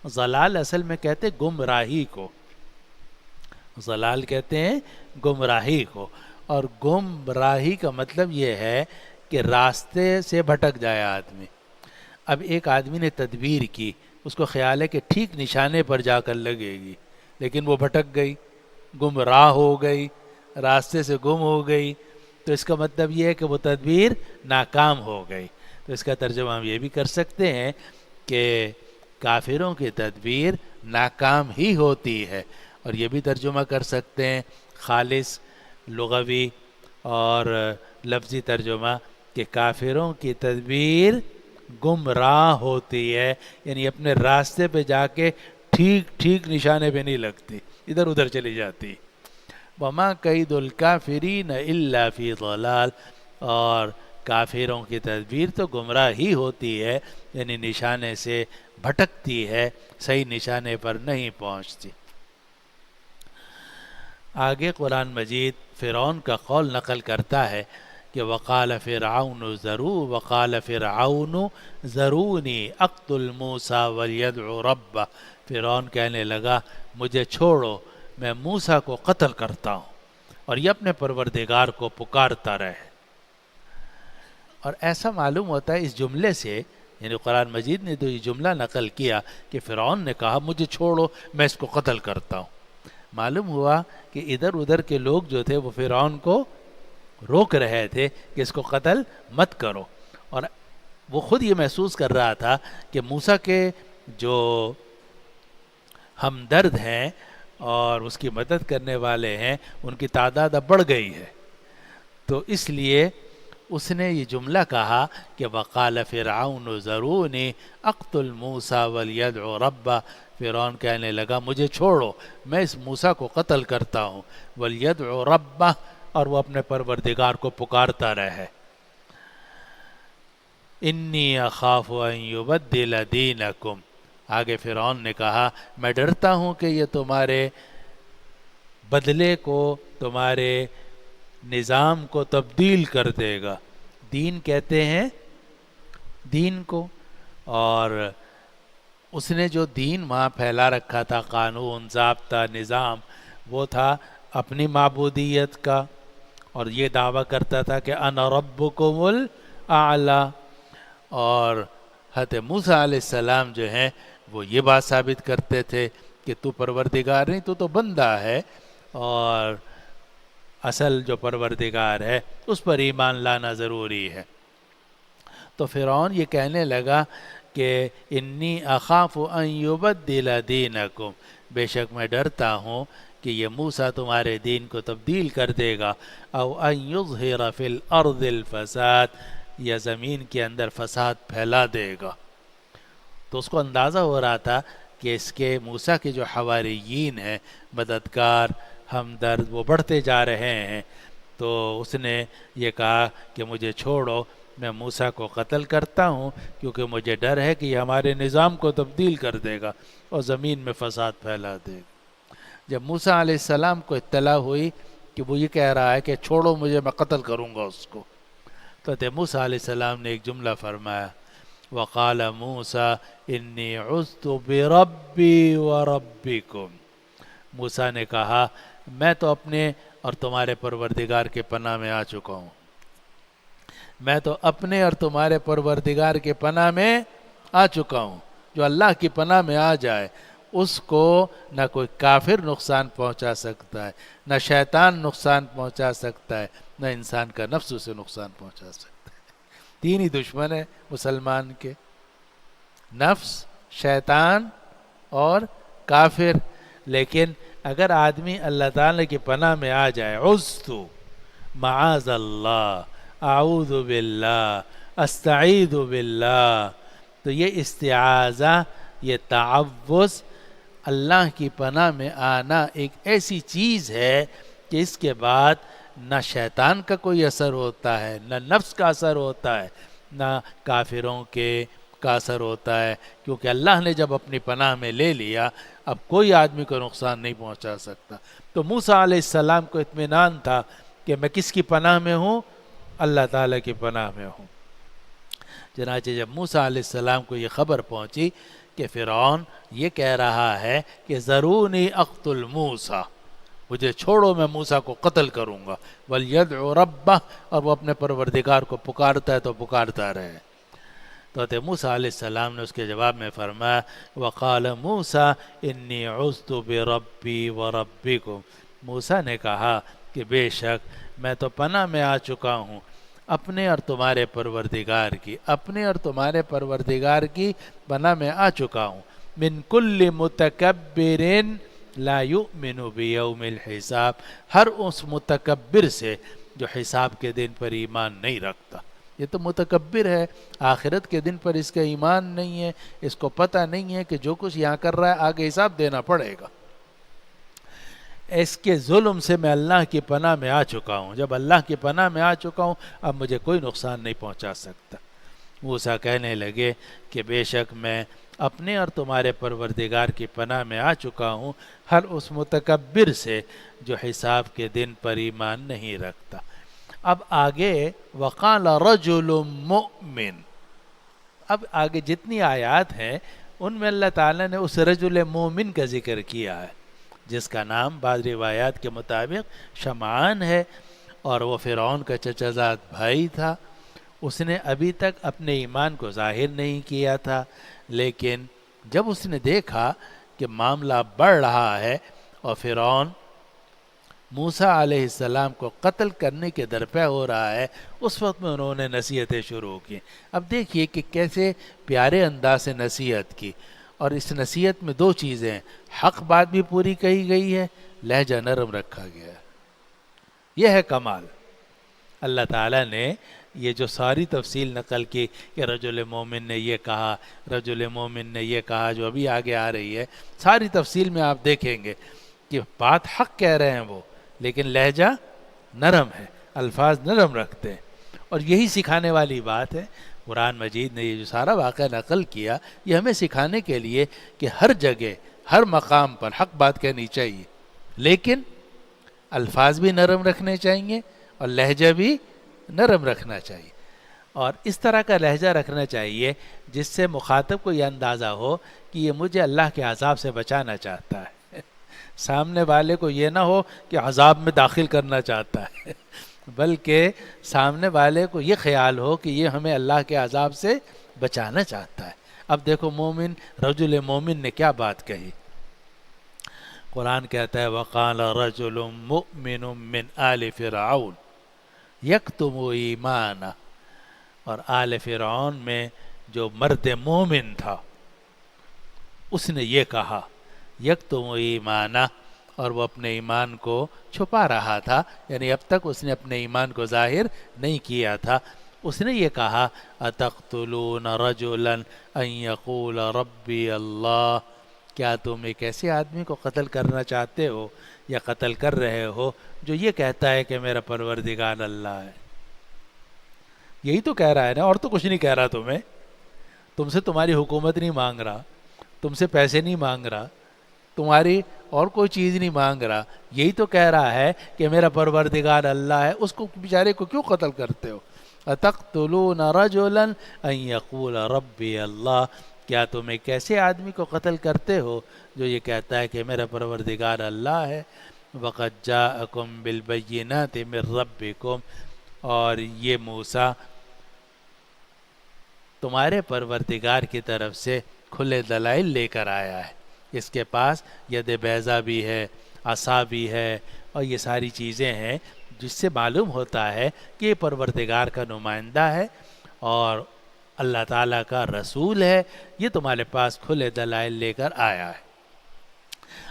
ضلال اصل میں کہتے گمراہی کو، ضلال کہتے ہیں گمراہی کو، اور گمراہی کا مطلب یہ ہے کہ راستے سے بھٹک جائے آدمی۔ اب ایک آدمی نے تدبیر کی، اس کو خیال ہے کہ ٹھیک نشانے پر جا کر لگے گی، لیکن وہ بھٹک گئی، گمراہ ہو گئی، راستے سے گم ہو گئی، تو اس کا مطلب یہ ہے کہ وہ تدبیر ناکام ہو گئی۔ تو اس کا ترجمہ ہم یہ بھی کر سکتے ہیں کہ کافروں کی تدبیر ناکام ہی ہوتی ہے، اور یہ بھی ترجمہ کر سکتے ہیں خالص لغوی اور لفظی ترجمہ کہ کافروں کی تدبیر گمراہ ہوتی ہے، یعنی اپنے راستے پہ جا کے ٹھیک نشانے پہ نہیں لگتی، ادھر ادھر چلی جاتی۔ وما قید الکافرین الا فی ضلال، اور کافروں کی تدبیر تو گمراہ ہی ہوتی ہے، یعنی نشانے سے بھٹکتی ہے، صحیح نشانے پر نہیں پہنچتی۔ آگے قرآن مجید فرعون کا قول نقل کرتا ہے کہ وقال فرعون ذرونی اقتل موسیٰ ولیدع ربہ، فرعون کہنے لگا مجھے چھوڑو میں موسیٰ کو قتل کرتا ہوں اور یہ اپنے پروردگار کو پکارتا رہے۔ اور ایسا معلوم ہوتا ہے اس جملے سے، یعنی قرآن مجید نے تو یہ جملہ نقل کیا کہ فرعون نے کہا مجھے چھوڑو میں اس کو قتل کرتا ہوں، معلوم ہوا کہ ادھر ادھر کے لوگ جو تھے وہ فرعون کو روک رہے تھے کہ اس کو قتل مت کرو، اور وہ خود یہ محسوس کر رہا تھا کہ موسیٰ کے جو ہمدرد ہیں اور اس کی مدد کرنے والے ہیں ان کی تعداد اب بڑھ گئی ہے، تو اس لیے اس نے یہ جملہ کہا کہ وقال فرعون ذرونی اقتل موسیٰ ولیدع ربہ، فرعون کہنے لگا مجھے چھوڑو میں اس موسیٰ کو قتل کرتا ہوں، ولیدع ربہ، اور وہ اپنے پروردگار کو پکارتا رہے۔ انی اخاف ان یبدل دینکم، آگے فرعون نے کہا میں ڈرتا ہوں کہ یہ تمہارے بدلے کو، تمہارے نظام کو تبدیل کر دے گا۔ دین کہتے ہیں دین کو، اور اس نے جو دین وہاں پھیلا رکھا تھا، قانون، ضابطہ، نظام، وہ تھا اپنی معبودیت کا، اور یہ دعویٰ کرتا تھا کہ انا ربکم الاعلی، اور حضرت موسیٰ علیہ السلام جو ہیں وہ یہ بات ثابت کرتے تھے کہ تو پروردگار نہیں، تو بندہ ہے، اور اصل جو پروردگار ہے اس پر ایمان لانا ضروری ہے۔ تو فرعون یہ کہنے لگا کہ انی اخاف ان یبدل دینکم، بے شک میں ڈرتا ہوں کہ یہ موسیٰ تمہارے دین کو تبدیل کر دے گا، او ان یظہر فی الارض الفساد، یا زمین کے اندر فساد پھیلا دے گا۔ تو اس کو اندازہ ہو رہا تھا کہ اس کے موسیٰ کے جو حواریین ہیں، مددگار، ہمدرد، وہ بڑھتے جا رہے ہیں، تو اس نے یہ کہا کہ مجھے چھوڑو میں موسیٰ کو قتل کرتا ہوں، کیونکہ مجھے ڈر ہے کہ یہ ہمارے نظام کو تبدیل کر دے گا اور زمین میں فساد پھیلا دے گا۔ جب موسیٰ علیہ السلام کو اطلاع ہوئی کہ وہ یہ کہہ رہا ہے کہ چھوڑو مجھے میں قتل کروں گا اس کو، تو موسیٰ علیہ السلام نے ایک جملہ فرمایا، وقال موسیٰ انی عذت بربی وربکم، موسیٰ نے کہا میں تو اپنے اور تمہارے پروردگار کے پناہ میں آ چکا ہوں، میں تو اپنے اور تمہارے پروردگار کے پناہ میں آ چکا ہوں۔ جو اللہ کی پناہ میں آ جائے اس کو نہ کوئی کافر نقصان پہنچا سکتا ہے، نہ شیطان نقصان پہنچا سکتا ہے، نہ انسان کا نفس اسے نقصان پہنچا سکتا ہے۔ تین ہی دشمن ہیں مسلمان کے، نفس، شیطان اور کافر۔ لیکن اگر آدمی اللہ تعالیٰ کی پناہ میں آ جائے، عذتو، معاذ اللہ، اعوذ باللہ، استعیذ باللہ، تو یہ استعاذہ، یہ تعوذ، اللہ کی پناہ میں آنا ایک ایسی چیز ہے کہ اس کے بعد نہ شیطان کا کوئی اثر ہوتا ہے، نہ نفس کا اثر ہوتا ہے، نہ کافروں کا اثر ہوتا ہے، کیونکہ اللہ نے جب اپنی پناہ میں لے لیا اب کوئی آدمی کو نقصان نہیں پہنچا سکتا۔ تو موسیٰ علیہ السلام کو اطمینان تھا کہ میں کس کی پناہ میں ہوں؟ اللہ تعالیٰ کی پناہ میں ہوں۔ چنانچہ جب موسیٰ علیہ السلام کو یہ خبر پہنچی کہ فرعون یہ کہہ رہا ہے کہ ذرونی اقتل موسیٰ، مجھے چھوڑو میں موسیٰ کو قتل کروں گا، ولیدع ربہ، اور وہ اپنے پروردگار کو پکارتا ہے تو پکارتا رہے۔ تو موسیٰ علیہ السلام نے اس کے جواب میں فرمایا وقال موسیٰ انی عذت بربی وربکم، موسیٰ نے کہا کہ بے شک میں تو پناہ میں آ چکا ہوں اپنے اور تمہارے پروردگار کی، اپنے اور تمہارے پروردگار کی پناہ میں آ چکا ہوں، من کل متکبر لا یؤمن بیوم الحساب، ہر اس متکبر سے جو حساب کے دن پر ایمان نہیں رکھتا. یہ تو متکبر ہے، آخرت کے دن پر اس کا ایمان نہیں ہے، اس کو پتہ نہیں ہے کہ جو کچھ یہاں کر رہا ہے آگے حساب دینا پڑے گا. اس کے ظلم سے میں اللہ کی پناہ میں آ چکا ہوں، جب اللہ کی پناہ میں آ چکا ہوں اب مجھے کوئی نقصان نہیں پہنچا سکتا. موسیٰ کہنے لگے کہ بے شک میں اپنے اور تمہارے پروردگار کی پناہ میں آ چکا ہوں ہر اس متکبر سے جو حساب کے دن پر ایمان نہیں رکھتا. اب آگے وقال رجل مؤمن، اب آگے جتنی آیات ہیں ان میں اللہ تعالیٰ نے اس رجل مومن کا ذکر کیا ہے جس کا نام بعض روایات کے مطابق شمعان ہے، اور وہ فرعون کا چچا زاد بھائی تھا. اس نے ابھی تک اپنے ایمان کو ظاہر نہیں کیا تھا، لیکن جب اس نے دیکھا کہ معاملہ بڑھ رہا ہے اور فرعون موسیٰ علیہ السلام کو قتل کرنے کے درپے ہو رہا ہے، اس وقت میں انہوں نے نصیحتیں شروع کی. اب دیکھیے کہ کیسے پیارے انداز سے نصیحت کی، اور اس نصیحت میں دو چیزیں ہیں، حق بات بھی پوری کہی گئی ہے، لہجہ نرم رکھا گیا ہے. یہ ہے کمال. اللہ تعالیٰ نے یہ جو ساری تفصیل نقل کی کہ رجل مومن نے یہ کہا، رجل مومن نے یہ کہا، جو ابھی آگے آ رہی ہے، ساری تفصیل میں آپ دیکھیں گے کہ بات حق کہہ رہے ہیں وہ، لیکن لہجہ نرم ہے، الفاظ نرم رکھتے ہیں. اور یہی سکھانے والی بات ہے. قرآن مجید نے یہ جو سارا واقعہ نقل کیا یہ ہمیں سکھانے کے لیے کہ ہر جگہ ہر مقام پر حق بات کہنی چاہیے، لیکن الفاظ بھی نرم رکھنے چاہیے اور لہجہ بھی نرم رکھنا چاہیے. اور اس طرح کا لہجہ رکھنا چاہیے جس سے مخاطب کو یہ اندازہ ہو کہ یہ مجھے اللہ کے عذاب سے بچانا چاہتا ہے، سامنے والے کو یہ نہ ہو کہ عذاب میں داخل کرنا چاہتا ہے، بلکہ سامنے والے کو یہ خیال ہو کہ یہ ہمیں اللہ کے عذاب سے بچانا چاہتا ہے. اب دیکھو مومن، رجل مومن نے کیا بات کہی. قرآن کہتا ہے وقال رجل مؤمن من آل فرعون یکتم ایمانہ، اور آل فرعون میں جو مرد مومن تھا اس نے یہ کہا یکتم ایمانہ، اور وہ اپنے ایمان کو چھپا رہا تھا، یعنی اب تک اس نے اپنے ایمان کو ظاہر نہیں کیا تھا. اس نے یہ کہا اتقتلون رجلا ان یقول ربی اللہ، کیا تم ایک ایسے آدمی کو قتل کرنا چاہتے ہو یا قتل کر رہے ہو جو یہ کہتا ہے کہ میرا پروردگار اللہ ہے. یہی تو کہہ رہا ہے نا، اور تو کچھ نہیں کہہ رہا. تم سے تمہاری حکومت نہیں مانگ رہا، تم سے پیسے نہیں مانگ رہا، تمہاری اور کوئی چیز نہیں مانگ رہا، یہی تو کہہ رہا ہے کہ میرا پروردگار اللہ ہے. اس کو بیچارے کو کیوں قتل کرتے ہو؟ اتقتلون رجلا ان یقول ربی اللہ، کیا تم ایک ایسے آدمی کو قتل کرتے ہو جو یہ کہتا ہے کہ میرا پروردگار اللہ ہے. وقد جاءکم بالبینات من ربکم، اور یہ موسیٰ تمہارے پروردگار کی طرف سے کھلے دلائل لے کر آیا ہے. اس کے پاس ید بیضا بھی ہے، عصا بھی ہے، اور یہ ساری چیزیں ہیں جس سے معلوم ہوتا ہے کہ یہ پروردگار کا نمائندہ ہے اور اللہ تعالیٰ کا رسول ہے. یہ تمہارے پاس کھلے دلائل لے کر آیا ہے.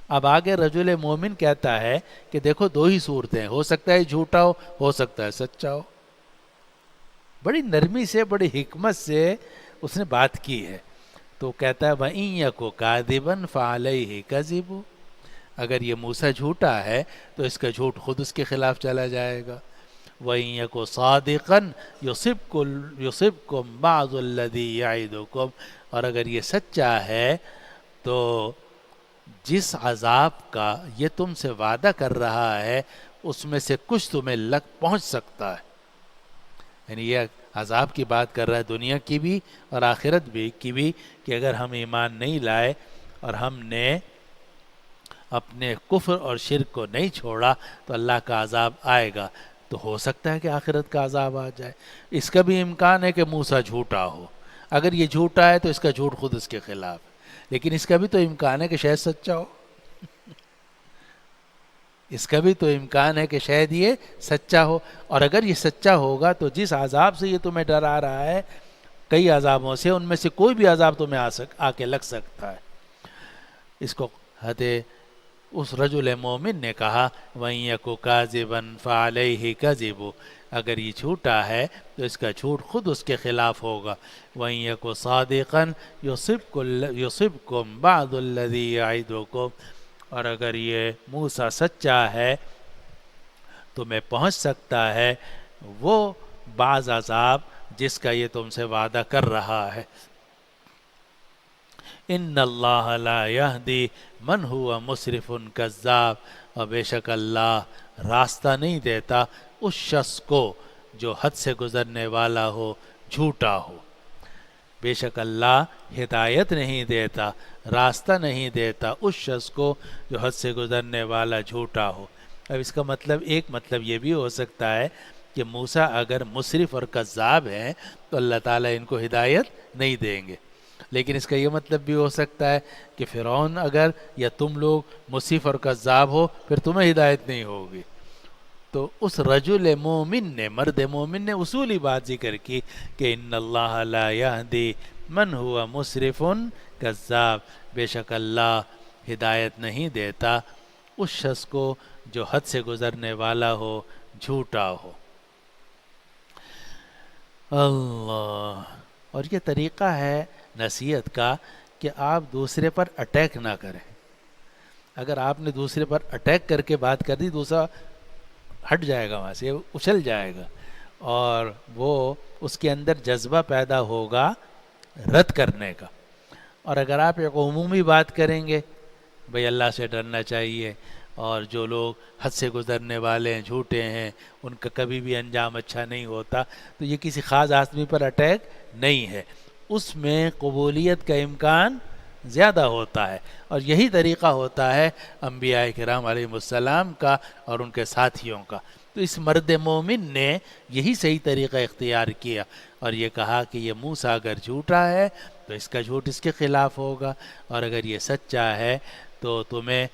اب آگے رجل مومن کہتا ہے کہ دیکھو دو ہی صورتیں، ہو سکتا ہے جھوٹا ہو سکتا ہے سچا ہو. بڑی نرمی سے، بڑی حکمت سے اس نے بات کی ہے. تو کہتا ہے وَإِن يَكُ كَاذِبًا فَعَلَيْهِ كَذِبُ، اگر یہ موسیٰ جھوٹا ہے تو اس کا جھوٹ خود اس کے خلاف چلا جائے گا. وَإِن يَكُ صَادِقًا يُصِبْكُم بَعْضُ الَّذِي يَعِدُكُم، اور اگر یہ سچا ہے تو جس عذاب کا یہ تم سے وعدہ کر رہا ہے اس میں سے کچھ تمہیں پہنچ سکتا ہے. یعنی یہ عذاب کی بات کر رہا ہے، دنیا کی بھی اور آخرت کی بھی، کہ اگر ہم ایمان نہیں لائے اور ہم نے اپنے کفر اور شرک کو نہیں چھوڑا تو اللہ کا عذاب آئے گا. تو ہو سکتا ہے کہ آخرت کا عذاب آ جائے. اس کا بھی امکان ہے کہ موسیٰ جھوٹا ہو. اگر یہ جھوٹا ہے تو اس کا جھوٹ خود اس کے خلاف ہے، لیکن اس کا بھی تو امکان ہے کہ شاید سچا ہو. اس کا بھی تو امکان ہے کہ شاید یہ سچا ہو. اور اگر یہ سچا ہوگا تو جس عذاب سے یہ تمہیں ڈرا رہا ہے، کئی عذابوں سے، ان میں سے کوئی بھی عذاب تمہیں آ کے لگ سکتا ہے. اس کو حد اس رجل مومن نے کہا وَإِن يَكُ كَاذِبًا فَعَلَيْهِ كَذِبُهُ، اگر یہ جھوٹا ہے تو اس کا جھوٹ خود اس کے خلاف ہوگا. وَإِن يَكُ صَادِقًا يُصِبْكُم بَعْضُ الَّذِي يَعِدُكُم، اور اگر یہ موسیٰ سچا ہے تو میں پہنچ سکتا ہے وہ بعض عذاب جس کا یہ تم سے وعدہ کر رہا ہے. ان اللہ لا یہدی من ہوا مسرف کذاب، اور بے شک اللہ راستہ نہیں دیتا اس شخص کو جو حد سے گزرنے والا ہو، جھوٹا ہو. بے شک اللہ ہدایت نہیں دیتا، راستہ نہیں دیتا اس شخص کو جو حد سے گزرنے والا جھوٹا ہو. اب اس کا مطلب ایک مطلب یہ بھی ہو سکتا ہے کہ موسیٰ اگر مسرف اور کذاب ہیں تو اللہ تعالیٰ ان کو ہدایت نہیں دیں گے. لیکن اس کا یہ مطلب بھی ہو سکتا ہے کہ فرعون اگر یا تم لوگ مسرف اور کذاب ہو پھر تمہیں ہدایت نہیں ہوگی. تو اس رجل مومن نے، مرد مومن نے اصولی بات ذکر کی کہ ان اللہ لا یہدی من ہوا مسرف کذاب، بے شک اللہ ہدایت نہیں دیتا اس شخص کو جو حد سے گزرنے والا ہو، جھوٹا ہو. اللہ. اور یہ طریقہ ہے نصیحت کا کہ آپ دوسرے پر اٹیک نہ کریں. اگر آپ نے دوسرے پر اٹیک کر کے بات کر دی، دوسرا ہٹ جائے گا، وہاں سے اچھل جائے گا، اور وہ اس کے اندر جذبہ پیدا ہوگا رد کرنے کا. اور اگر آپ ایک عمومی بات کریں گے بھئی اللہ سے ڈرنا چاہیے، اور جو لوگ حد سے گزرنے والے ہیں، جھوٹے ہیں، ان کا کبھی بھی انجام اچھا نہیں ہوتا، تو یہ کسی خاص آدمی پر اٹیک نہیں ہے، اس میں قبولیت کا امکان زیادہ ہوتا ہے. اور یہی طریقہ ہوتا ہے انبیاء کرام علیہ السلام کا اور ان کے ساتھیوں کا. تو اس مرد مومن نے یہی صحیح طریقہ اختیار کیا اور یہ کہا کہ یہ موسیٰ اگر جھوٹا ہے تو اس کا جھوٹ اس کے خلاف ہوگا، اور اگر یہ سچا ہے تو تمہیں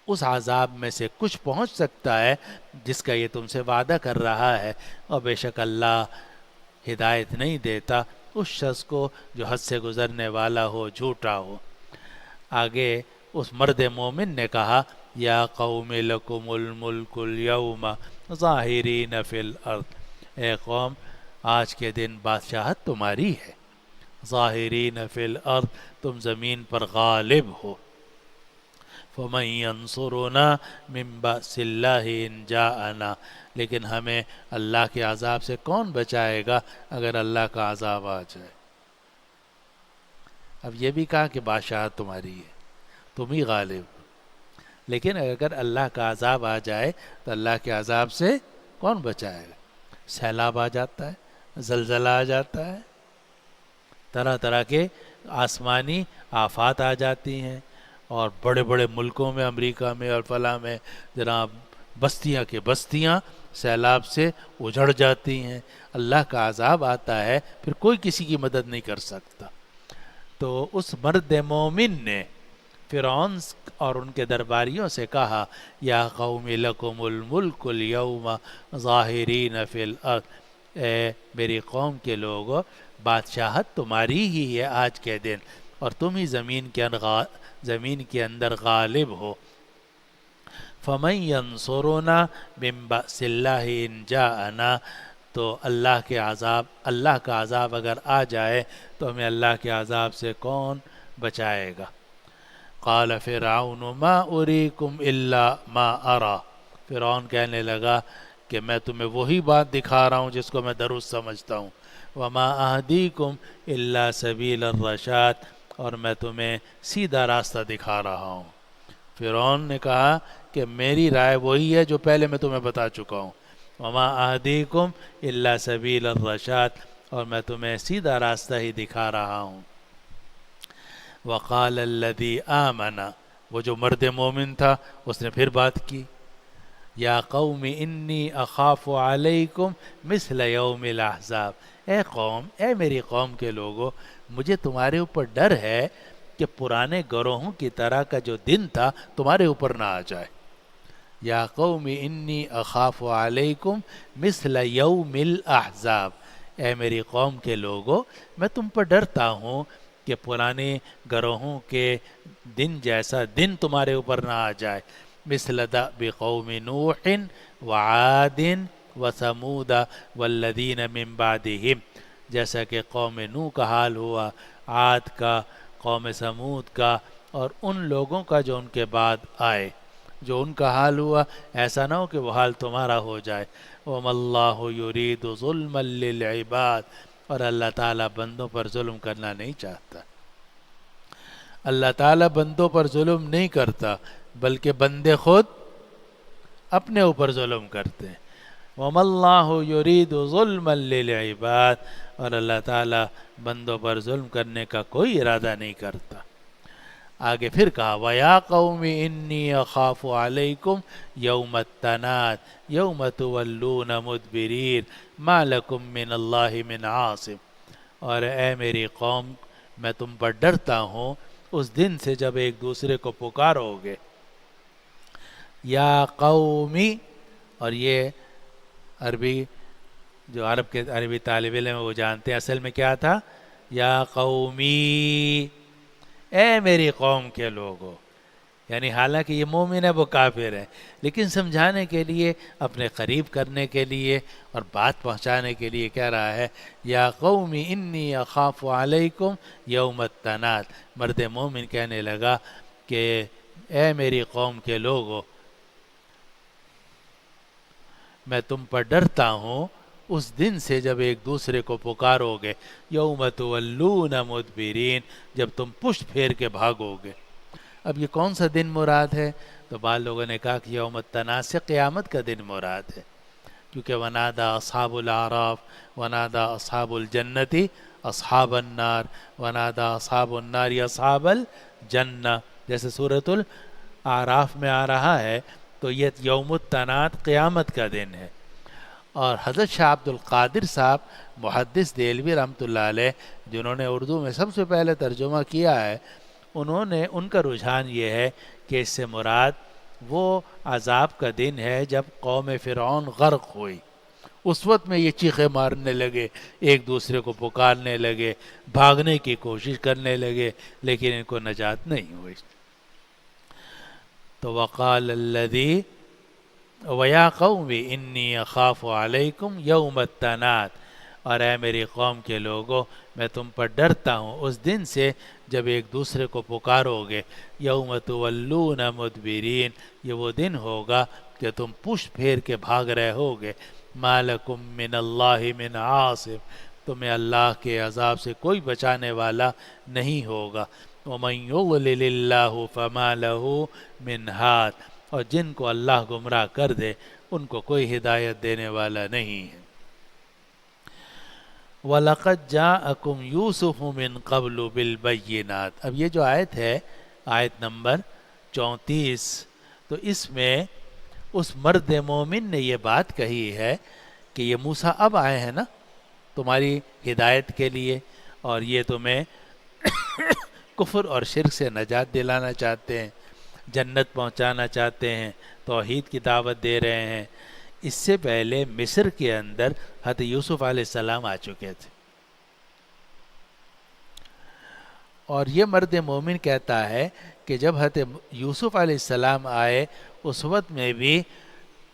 اس عذاب میں سے کچھ پہنچ سکتا ہے جس کا یہ تم سے وعدہ کر رہا ہے، اور بے شک اللہ ہدایت نہیں دیتا اس شخص کو جو حد سے گزرنے والا ہو، جھوٹا ہو. آگے اس مرد مومن نے کہا یا قوم لکم الملک اليوم ظاہرین فی الارض، اے قوم آج کے دن بادشاہت تمہاری ہے، ظاہرین فی الارض، تم زمین پر غالب ہو. فمن ینصرنا من بأس اللہ ان جاءنا، لیکن ہمیں اللہ کے عذاب سے کون بچائے گا اگر اللہ کا عذاب آ جائے. اب یہ بھی کہا کہ بادشاہت تمہاری ہے، تم ہی غالب، لیکن اگر اللہ کا عذاب آ جائے تو اللہ کے عذاب سے کون بچائے گا؟ سیلاب آ جاتا ہے، زلزلہ آ جاتا ہے، طرح طرح کے آسمانی آفات آ جاتی ہیں، اور بڑے بڑے ملکوں میں، امریکہ میں اور فلاں میں جناب بستیاں کے بستیاں سیلاب سے اجڑ جاتی ہیں. اللہ کا عذاب آتا ہے پھر کوئی کسی کی مدد نہیں کر سکتا. تو اس مرد مومن نے فرعون اور ان کے درباریوں سے کہا یا قوم لکم الملک اليوم ظاہرین فی الارض، اے میری قوم کے لوگوں بادشاہت تمہاری ہی ہے آج کے دن، اور تم ہی زمین کے اندر غالب ہو. فمن ینصرنا من بأس اللہ ان جاءنا، تو اللہ کا عذاب اگر آ جائے تو ہمیں اللہ کے عذاب سے کون بچائے گا. قال فرعون ما اریکم الا ما ارى، فرعون کہنے لگا کہ میں تمہیں وہی بات دکھا رہا ہوں جس کو میں درست سمجھتا ہوں. وما اہدیکم الا سبیل الرشاد، اور میں تمہیں سیدھا راستہ دکھا رہا ہوں. فرعون نے کہا کہ میری رائے وہی ہے جو پہلے میں تمہیں بتا چکا ہوں، وما اہدیکم الا سبیل الرشاد، اور میں تمہیں سیدھا راستہ ہی دکھا رہا ہوں. وقال الذی آمن، وہ جو مرد مومن تھا اس نے پھر بات کی یا قوم انی اخاف علیکم مثل یوم الاحزاب، اے قوم، اے میری قوم کے لوگوں، مجھے تمہارے اوپر ڈر ہے کہ پرانے گروہوں کی طرح کا جو دن تھا تمہارے اوپر نہ آ جائے. یا قوم انی اخاف علیکم مثل یوم الاحزاب، اے میری قوم کے لوگوں میں تم پر ڈرتا ہوں کہ پرانے گروہوں کے دن جیسا دن تمہارے اوپر نہ آ جائے، مثل دأب قوم نوح وعاد وثمود والذین من بعدہم، جیسا کہ قوم نوح کا حال ہوا، عاد کا، قوم سمود کا، اور ان لوگوں کا جو ان کے بعد آئے، جو ان کا حال ہوا، ایسا نہ ہو کہ وہ حال تمہارا ہو جائے۔ وَمَا اللَّهُ يُرِيدُ ظُلْمًا لِلْعِبَادِ، اور اللہ تعالیٰ بندوں پر ظلم کرنا نہیں چاہتا۔ اللہ تعالیٰ بندوں پر ظلم نہیں کرتا، بلکہ بندے خود اپنے اوپر ظلم کرتے ہیں۔ وَمَا اللَّهُ يُرِيدُ ظُلْمًا لِلْعِبَادِ، اور اللہ تعالیٰ بندوں پر ظلم کرنے کا کوئی ارادہ نہیں کرتا۔ آگے پھر کہا وَيَا قَوْمِ إِنِّي أَخَافُ عَلَيْكُمْ يَوْمَ التَّنَادِ يَوْمَ تُوَلُّونَ مُدْبِرِينَ مَا لَكُمْ مِنَ اللَّهِ مِنْ عَاصِمٍ، اور اے میری قوم، میں تم پر ڈرتا ہوں اس دن سے جب ایک دوسرے کو پکارو گے۔ یا قومی، اور یہ عربی جو عربی طالب علم وہ جانتے ہیں اصل میں کیا تھا، یا قومی، اے میری قوم کے لوگو، یعنی حالانکہ یہ مومن ہے وہ کافر ہے، لیکن سمجھانے کے لیے، اپنے قریب کرنے کے لیے اور بات پہنچانے کے لیے کہہ رہا ہے یا قومی انی اخاف علیکم یوم التناد۔ مرد مومن کہنے لگا کہ اے میری قوم کے لوگو، میں تم پر ڈرتا ہوں اس دن سے جب ایک دوسرے کو پکارو گے، یوم تولون مدبرین، جب تم پشت پھیر کے بھاگو گے۔ اب یہ کون سا دن مراد ہے؟ تو بعض لوگوں نے کہا کہ یوم التناد سے قیامت کا دن مراد ہے، کیونکہ ونادا اصحاب الاعراف ونادا اصحاب الجنتی اصحاب النار ونادا اصحاب النار اصحاب الجنہ، جیسے سورۃ الاعراف میں آ رہا ہے، تو یہ یوم التناد قیامت کا دن ہے۔ اور حضرت شاہ عبد القادر صاحب محدث دہلوی رحمۃ اللہ علیہ، جنہوں نے اردو میں سب سے پہلے ترجمہ کیا ہے، ان کا رجحان یہ ہے کہ اس سے مراد وہ عذاب کا دن ہے جب قوم فرعون غرق ہوئی، اس وقت میں یہ چیخیں مارنے لگے، ایک دوسرے کو پکارنے لگے، بھاگنے کی کوشش کرنے لگے، لیکن ان کو نجات نہیں ہوئی۔ تو وقال الذی وَيَا قَوْمِ إِنِّي أَخَافُ عَلَيْكُمْ يَوْمَ التَّنَادِ، اور اے میری قوم کے لوگوں، میں تم پر ڈرتا ہوں اس دن سے جب ایک دوسرے کو پکارو گے، یوم تولون مدبرین، یہ وہ دن ہوگا کہ تم پشت پھیر کے بھاگ رہے ہوگے، ما لکم من اللہ من عاصم، تمہیں اللہ کے عذاب سے کوئی بچانے والا نہیں ہوگا، وَمَن يُضْلِلِ اللَّهُ فَمَا لَهُ مِنْ هَادٍ، اور جن کو اللہ گمراہ کر دے ان کو کوئی ہدایت دینے والا نہیں ہے۔ وَلَقَدْ جَاءَكُمْ يُوسُفُ مِنْ قَبْلُ بِالْبَيِّنَاتِ، اب یہ جو آیت ہے، آیت نمبر 34، تو اس میں اس مرد مومن نے یہ بات کہی ہے کہ یہ موسیٰ اب آئے ہیں نا تمہاری ہدایت کے لیے، اور یہ تمہیں کفر اور شرک سے نجات دلانا چاہتے ہیں، جنت پہنچانا چاہتے ہیں، توحید کی دعوت دے رہے ہیں۔ اس سے پہلے مصر کے اندر حضرت یوسف علیہ السلام آ چکے تھے، اور یہ مرد مومن کہتا ہے کہ جب حضرت یوسف علیہ السلام آئے اس وقت میں بھی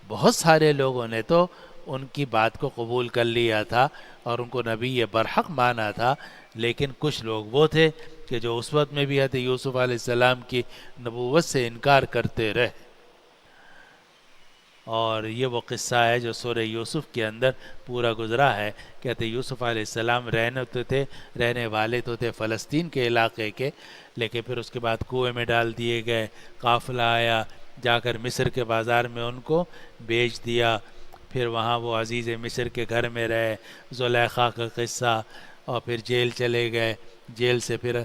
بہت سارے لوگوں نے تو ان کی بات کو قبول کر لیا تھا اور ان کو نبی برحق مانا تھا، لیکن کچھ لوگ وہ تھے کہ جو اس وقت میں بھی حضرت یوسف علیہ السلام کی نبوت سے انکار کرتے رہے۔ اور یہ وہ قصہ ہے جو سورہ یوسف کے اندر پورا گزرا ہے، کہتے یوسف علیہ السلام رہنے والے تو تھے فلسطین کے علاقے کے، لیکن پھر اس کے بعد کنویں میں ڈال دیے گئے، قافلہ آیا، جا کر مصر کے بازار میں ان کو بیچ دیا، پھر وہاں وہ عزیز مصر کے گھر میں رہے، زلیخا کا قصہ، اور پھر جیل چلے گئے، جیل سے پھر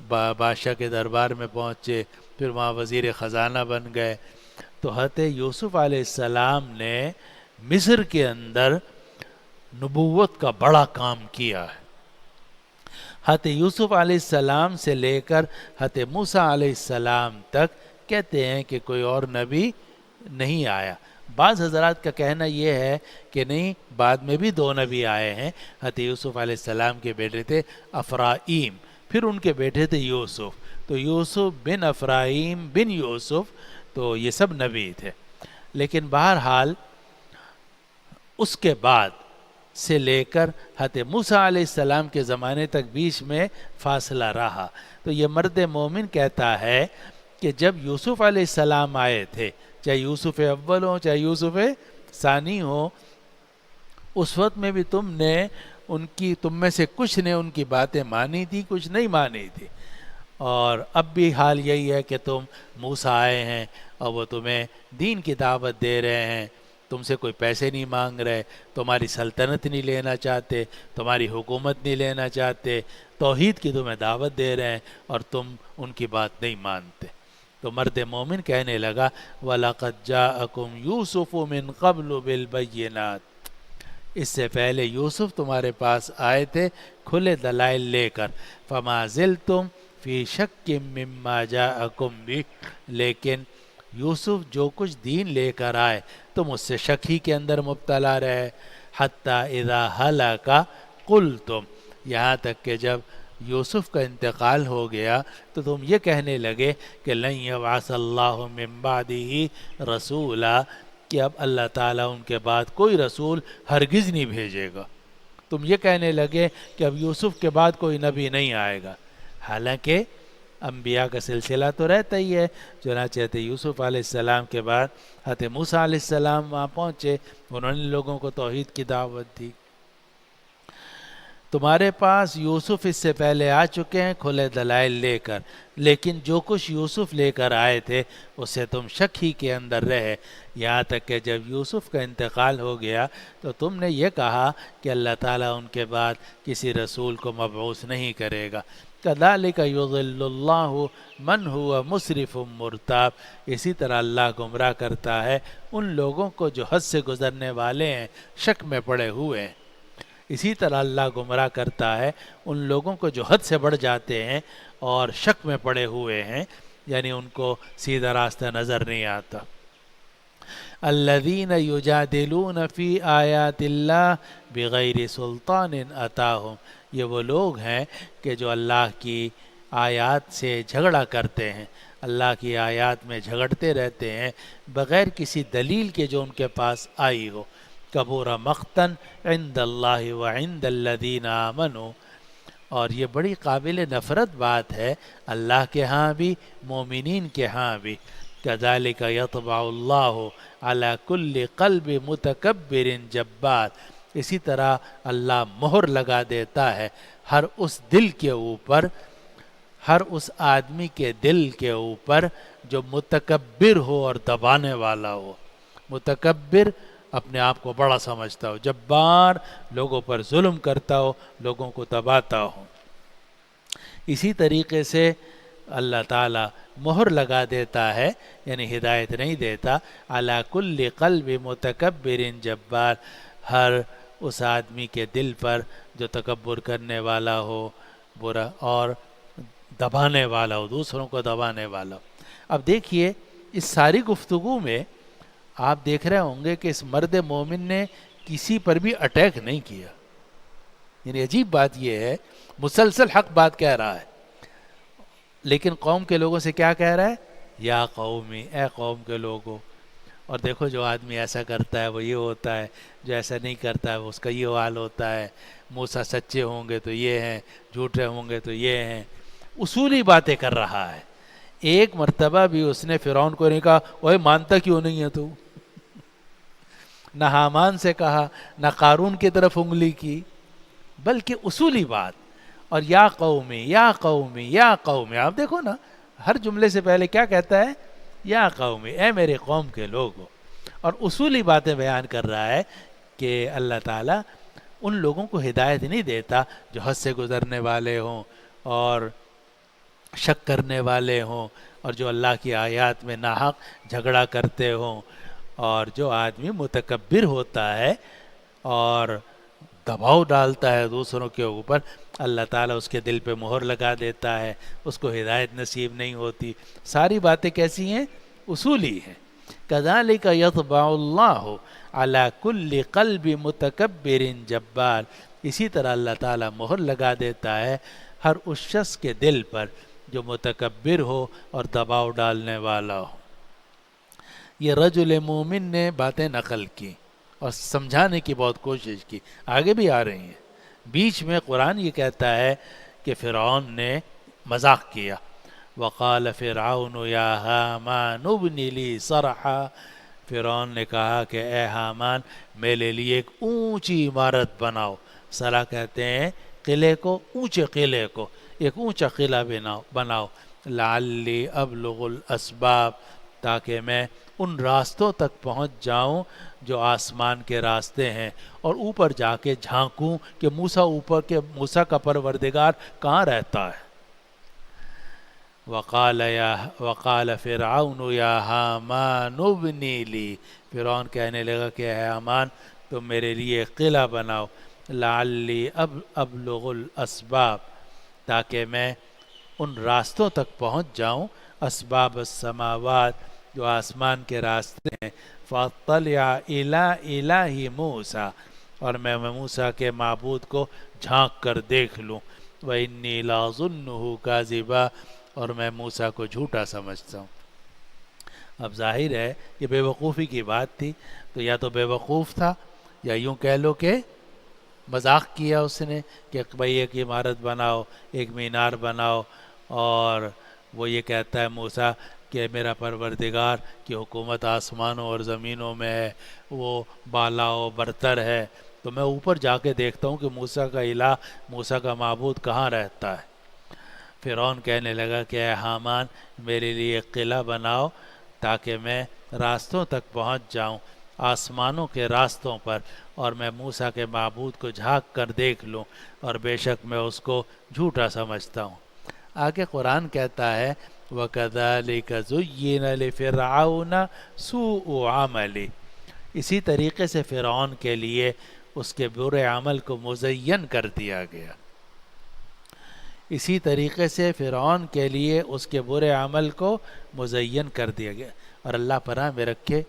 بادشاہ کے دربار میں پہنچے، پھر وہاں وزیر خزانہ بن گئے۔ تو حضرت یوسف علیہ السلام نے مصر کے اندر نبوت کا بڑا کام کیا ہے۔ حضرت یوسف علیہ السلام سے لے کر حضرت موسیٰ علیہ السلام تک کہتے ہیں کہ کوئی اور نبی نہیں آیا۔ بعض حضرات کا کہنا یہ ہے کہ نہیں، بعد میں بھی 2 نبی آئے ہیں، حضرت یوسف علیہ السلام کے بیٹے تھے افرائیم، پھر ان کے بیٹے تھے یوسف، تو یوسف بن افراہیم بن یوسف، تو یہ سب نبی تھے. لیکن بہرحال اس کے بعد سے لے کر حضرت موسیٰ علیہ السلام کے زمانے تک بیچ میں فاصلہ رہا. تو یہ مرد مومن کہتا ہے کہ جب یوسف علیہ السلام آئے تھے، چاہے یوسف اول ہو چاہے یوسف ثانی ہو، اس وقت میں بھی تم میں سے کچھ نے ان کی باتیں مانی تھی، کچھ نہیں مانی تھی. اور اب بھی حال یہی ہے کہ تم موسیٰ آئے ہیں اور وہ تمہیں دین کی دعوت دے رہے ہیں، تم سے کوئی پیسے نہیں مانگ رہے، تمہاری سلطنت نہیں لینا چاہتے، تمہاری حکومت نہیں لینا چاہتے، توحید کی تمہیں دعوت دے رہے ہیں اور تم ان کی بات نہیں مانتے. تو مرد مومن کہنے لگا وَلَقَدْ جَاءَكُمْ يُوسُفُ مِنْ قَبْلُ بِالْبَيِّنَاتِ، اس سے پہلے یوسف تمہارے پاس آئے تھے کھلے دلائل لے کر. فَمَا زِلْتُمْ فِي شَكٍّ مِّمَّا جَاءَكُمْ بِهِ، لیکن یوسف جو کچھ دین لے کر آئے تم اس سے شک ہی کے اندر مبتلا رہے. حتیٰ اذا ہلاک قلتم، یہاں تک کہ جب یوسف کا انتقال ہو گیا تو تم یہ کہنے لگے کہ لن یبعث اللہ من بعدہ رسولا، کہ اب اللہ تعالیٰ ان کے بعد کوئی رسول ہرگز نہیں بھیجے گا. تم یہ کہنے لگے کہ اب یوسف کے بعد کوئی نبی نہیں آئے گا، حالانکہ انبیاء کا سلسلہ تو رہتا ہی ہے. چنانچہ حضرت یوسف علیہ السلام کے بعد حضرت موسیٰ علیہ السلام وہاں پہنچے، انہوں نے لوگوں کو توحید کی دعوت دی. تمہارے پاس یوسف اس سے پہلے آ چکے ہیں کھلے دلائل لے کر، لیکن جو کچھ یوسف لے کر آئے تھے اس سے تم شک ہی کے اندر رہے. یہاں تک کہ جب یوسف کا انتقال ہو گیا تو تم نے یہ کہا کہ اللہ تعالیٰ ان کے بعد کسی رسول کو مبعوث نہیں کرے گا. کذالک یضل اللہ من هو مسرف مرتاب، اسی طرح اللہ گمراہ کرتا ہے ان لوگوں کو جو حد سے گزرنے والے ہیں، شک میں پڑے ہوئے ہیں. اسی طرح اللہ گمراہ کرتا ہے ان لوگوں کو جو حد سے بڑھ جاتے ہیں اور شک میں پڑے ہوئے ہیں، یعنی ان کو سیدھا راستہ نظر نہیں آتا. الذین یجادلون فی آیات اللہ بغیر سلطان اتاہم، یہ وہ لوگ ہیں کہ جو اللہ کی آیات سے جھگڑا کرتے ہیں، اللہ کی آیات میں جھگڑتے رہتے ہیں بغیر کسی دلیل کے جو ان کے پاس آئی ہو. کبور مقتن عند اللہ وعند الذین آمنوا، اور یہ بڑی قابل نفرت بات ہے اللہ کے ہاں بھی مومنین کے ہاں بھی. کذالک یطبع اللہ علی کل قلب متکبر جبار، اسی طرح اللہ مہر لگا دیتا ہے ہر اس دل کے اوپر، ہر اس آدمی کے دل کے اوپر جو متکبر ہو اور دبانے والا ہو. متکبر اپنے آپ کو بڑا سمجھتا ہو، جبار لوگوں پر ظلم کرتا ہو، لوگوں کو دباتا ہو. اسی طریقے سے اللہ تعالیٰ مہر لگا دیتا ہے، یعنی ہدایت نہیں دیتا، علی کل قلب متکبر جبار، ہر اس آدمی کے دل پر جو تکبر کرنے والا ہو، برا اور دبانے والا ہو، دوسروں کو دبانے والا ہو. اب دیکھیے اس ساری گفتگو میں آپ دیکھ رہے ہوں گے کہ اس مرد مومن نے کسی پر بھی اٹیک نہیں کیا. یعنی عجیب بات یہ ہے، مسلسل حق بات کہہ رہا ہے، لیکن قوم کے لوگوں سے کیا کہہ رہا ہے؟ یا قومی، اے قوم کے لوگوں. اور دیکھو جو آدمی ایسا کرتا ہے وہ یہ ہوتا ہے، جو ایسا نہیں کرتا ہے وہ اس کا یہ حال ہوتا ہے. موسیٰ سچے ہوں گے تو یہ ہیں، جھوٹے ہوں گے تو یہ ہیں. اصولی باتیں کر رہا ہے. ایک مرتبہ بھی اس نے فرعون کو نہیں کہا اوے مانتا کیوں نہیں ہے تو، نہ حامان سے کہا، نہ قارون کی طرف انگلی کی، بلکہ اصولی بات. اور یا قومی یا قومی یا قومی، آپ دیکھو نا ہر جملے سے پہلے کیا کہتا ہے؟ یا قومی، اے میرے قوم کے لوگوں. اور اصولی باتیں بیان کر رہا ہے کہ اللہ تعالیٰ ان لوگوں کو ہدایت نہیں دیتا جو حد سے گزرنے والے ہوں اور شک کرنے والے ہوں، اور جو اللہ کی آیات میں ناحق جھگڑا کرتے ہوں. اور جو آدمی متکبر ہوتا ہے اور دباؤ ڈالتا ہے دوسروں کے اوپر، اللہ تعالیٰ اس کے دل پہ مہر لگا دیتا ہے، اس کو ہدایت نصیب نہیں ہوتی. ساری باتیں کیسی ہیں؟ اصولی ہیں. کذالک یطبع اللہ علی کل قلب متکبر جبار، اسی طرح اللہ تعالیٰ مہر لگا دیتا ہے ہر اس شخص کے دل پر جو متکبر ہو اور دباؤ ڈالنے والا ہو۔ یہ رجل مومن نے باتیں نقل کی اور سمجھانے کی بہت کوشش کی، آگے بھی آ رہی ہیں۔ بیچ میں قرآن یہ کہتا ہے کہ فرعون نے مذاق کیا، وقال فرعون یا حامان ابن لی صرحا، فرعون نے کہا کہ اے حامان میرے لیے ایک اونچی عمارت بناؤ۔ صرح کہتے ہیں قلعے کو، اونچے قلعے کو، ایک اونچا قلعہ بناؤ، لعلی ابلغ الاسباب، تاکہ میں ان راستوں تک پہنچ جاؤں جو آسمان کے راستے ہیں، اور اوپر جا کے جھانکوں کہ موسیٰ کا پروردگار کہاں رہتا ہے۔ وقال فرعون یا حامان ابن لی، فرعون کہنے لگا کہ اے حامان تم میرے لیے ایک قلعہ بناؤ، لعلی ابلغ الاسباب، تاکہ میں ان راستوں تک پہنچ جاؤں، اسباب السماوات، جو آسمان کے راستے ہیں، فاطلع الی الہ موسیٰ، اور میں موسیٰ کے معبود کو جھانک کر دیکھ لوں، وانی لاظنہ کاذبا، اور میں موسیٰ کو جھوٹا سمجھتا ہوں۔ اب ظاہر ہے یہ بے وقوفی کی بات تھی، تو یا تو بے وقوف تھا، یا یوں کہہ لو کہ مذاق کیا اس نے کہ بھئی ایک عمارت بناؤ، ایک مینار بناؤ، اور وہ یہ کہتا ہے موسیٰ کہ میرا پروردگار کی حکومت آسمانوں اور زمینوں میں ہے، وہ بالا و برتر ہے، تو میں اوپر جا کے دیکھتا ہوں کہ موسیٰ کا الہ، موسیٰ کا معبود کہاں رہتا ہے۔ فرعون کہنے لگا کہ اے حامان میرے لیے ایک قلعہ بناؤ تاکہ میں راستوں تک پہنچ جاؤں، آسمانوں کے راستوں پر، اور میں موسیٰ کے معبود کو جھانک کر دیکھ لوں، اور بے شک میں اس کو جھوٹا سمجھتا ہوں۔ آگے قرآن کہتا ہے وَكَذَلِكَ زُيِّنَ لِفِرْعَوْنَ سُوءُ عَمَلِهِ، اسی طریقے سے فرعون کے لیے اس کے برے عمل کو مزین کر دیا گیا، اسی طریقے سے فرعون کے لیے اس کے برے عمل کو مزین کر دیا گیا۔ اور اللہ پناہ میں رکھے،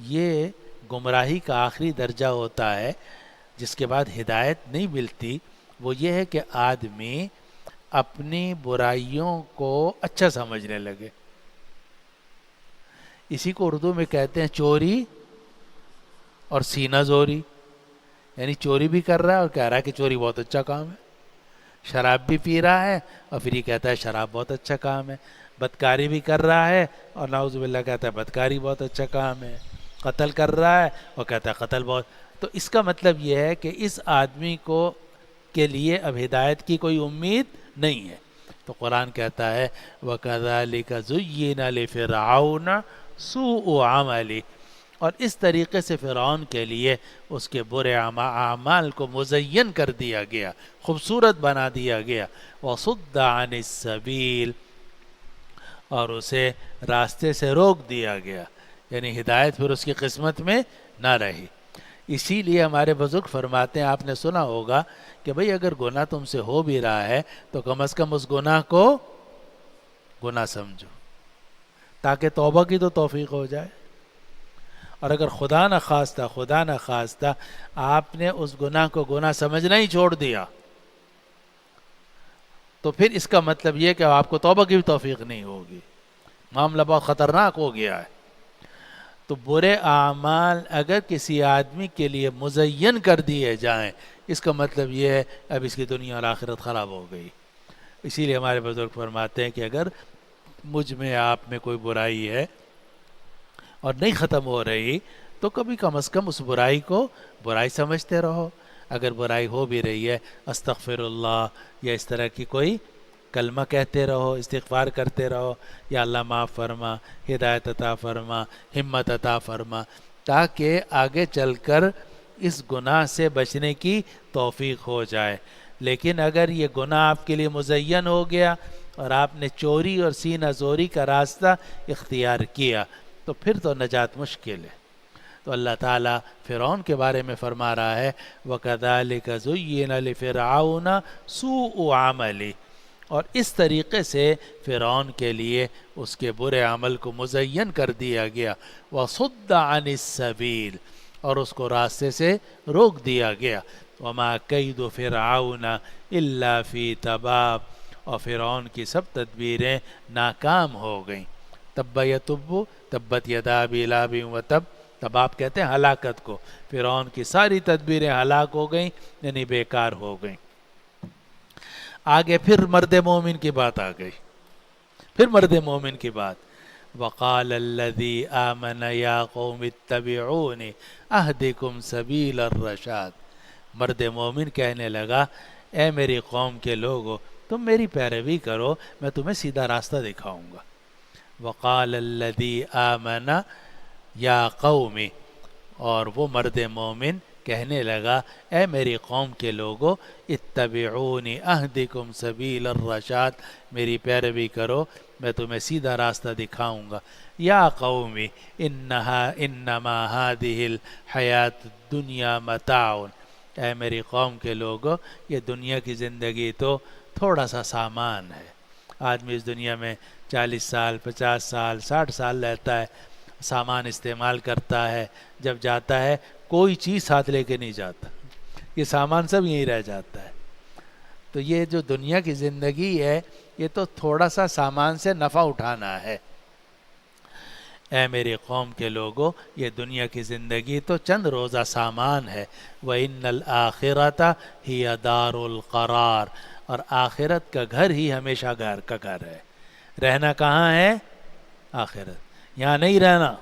یہ گمراہی کا آخری درجہ ہوتا ہے جس کے بعد ہدایت نہیں ملتی، وہ یہ ہے کہ آدمی اپنی برائیوں کو اچھا سمجھنے لگے۔ اسی کو اردو میں کہتے ہیں چوری اور سینہ زوری، یعنی چوری بھی کر رہا ہے اور کہہ رہا ہے کہ چوری بہت اچھا کام ہے، شراب بھی پی رہا ہے اور پھر یہ کہتا ہے شراب بہت اچھا کام ہے، بدکاری بھی کر رہا ہے اور نعوذ باللہ کہتا ہے بدکاری بہت اچھا کام ہے، قتل کر رہا ہے اور کہتا ہے قتل بہت۔ تو اس کا مطلب یہ ہے کہ اس آدمی کو کے لیے اب ہدایت کی کوئی امید نہیں ہے۔ تو قرآن کہتا ہے وَكَذَلِكَ زُيِّنَ لِفِرْعَوْنَ سُوءُ عَمَلِهِ، اور اس طریقے سے فرعون کے لیے اس کے برے اعمال کو مزین کر دیا گیا، خوبصورت بنا دیا گیا، وَصُدَّ عَنِ السَّبِيلِ، اور اسے راستے سے روک دیا گیا، یعنی ہدایت پھر اس کی قسمت میں نہ رہی۔ اسی لیے ہمارے بزرگ فرماتے ہیں، آپ نے سنا ہوگا کہ بھئی اگر گناہ تم سے ہو بھی رہا ہے تو کم از کم اس گناہ کو گناہ سمجھو تاکہ توبہ کی تو توفیق ہو جائے، اور اگر خدا نہ خواستہ آپ نے اس گناہ کو گناہ سمجھنا ہی چھوڑ دیا تو پھر اس کا مطلب یہ کہ آپ کو توبہ کی بھی توفیق نہیں ہوگی، معاملہ بہت خطرناک ہو گیا ہے۔ تو برے اعمال اگر کسی آدمی کے لیے مزین کر دیے جائیں، اس کا مطلب یہ ہے اب اس کی دنیا اور آخرت خراب ہو گئی۔ اسی لیے ہمارے بزرگ فرماتے ہیں کہ اگر مجھ میں آپ میں کوئی برائی ہے اور نہیں ختم ہو رہی تو کبھی کم از کم اس برائی کو برائی سمجھتے رہو، اگر برائی ہو بھی رہی ہے استغفر اللہ یا اس طرح کی کوئی کلمہ کہتے رہو، استغفار کرتے رہو، یا اللہ معاف فرما، ہدایت عطا فرما، ہمت عطا فرما، تاکہ آگے چل کر اس گناہ سے بچنے کی توفیق ہو جائے۔ لیکن اگر یہ گناہ آپ کے لیے مزین ہو گیا اور آپ نے چوری اور سینہ زوری کا راستہ اختیار کیا تو پھر تو نجات مشکل ہے۔ تو اللہ تعالیٰ فرعون کے بارے میں فرما رہا ہے وَكَذَلِكَ زُيِّنَ لِفِرْعَوْنَ سُوءُ عَمَلِهِ، اور اس طریقے سے فرعون کے لیے اس کے برے عمل کو مزین کر دیا گیا، وَصُدَّ عَنِ السَّبِيلِ، اور اس کو راستے سے روک دیا گیا، وَمَا كَيْدُ فِرْعَوْنَ إِلَّا فِي تَبَابٍ، اور فرعون کی سب تدبیریں ناکام ہو گئیں۔ تب یتب تبت یدا ابی لہب وتب، تب آپ کہتے ہیں ہلاکت کو، فرعون کی ساری تدبیریں ہلاک ہو گئیں، یعنی بیکار ہو گئیں۔ آگے پھر مرد مومن کی بات آ گئی، پھر مرد مومن کی بات، وقال الذی آمن یا قوم اتبعون اہدکم سبیل الرشاد، مرد مومن کہنے لگا اے میری قوم کے لوگو تم میری پیروی کرو، میں تمہیں سیدھا راستہ دکھاؤں گا۔ وقال الذی آمن یا قوم، اور وہ مرد مومن کہنے لگا اے میری قوم کے لوگو اتبعونی اہدکم سبیل الرشاد، میری پیروی کرو میں تمہیں سیدھا راستہ دکھاؤں گا۔ یا قومی انما هذه الحیات الدنیا متاع، اے میری قوم کے لوگو یہ دنیا کی زندگی تو تھوڑا سا سامان ہے۔ آدمی اس دنیا میں 40 سال 50 سال 60 سال رہتا ہے، سامان استعمال کرتا ہے، جب جاتا ہے کوئی چیز ساتھ لے کے نہیں جاتا، یہ سامان سب یہیں رہ جاتا ہے۔ تو یہ جو دنیا کی زندگی ہے یہ تو تھوڑا سا سامان سے نفع اٹھانا ہے۔ اے میری قوم کے لوگوں یہ دنیا کی زندگی تو چند روزہ سامان ہے۔ وَإِنَّ الْآخِرَةَ هِيَ دَارُ الْقَرَارِ، اور آخرت کا گھر ہی ہمیشہ گھر کا گھر ہے۔ رہنا کہاں ہے؟ آخرت، یہاں نہیں رہنا۔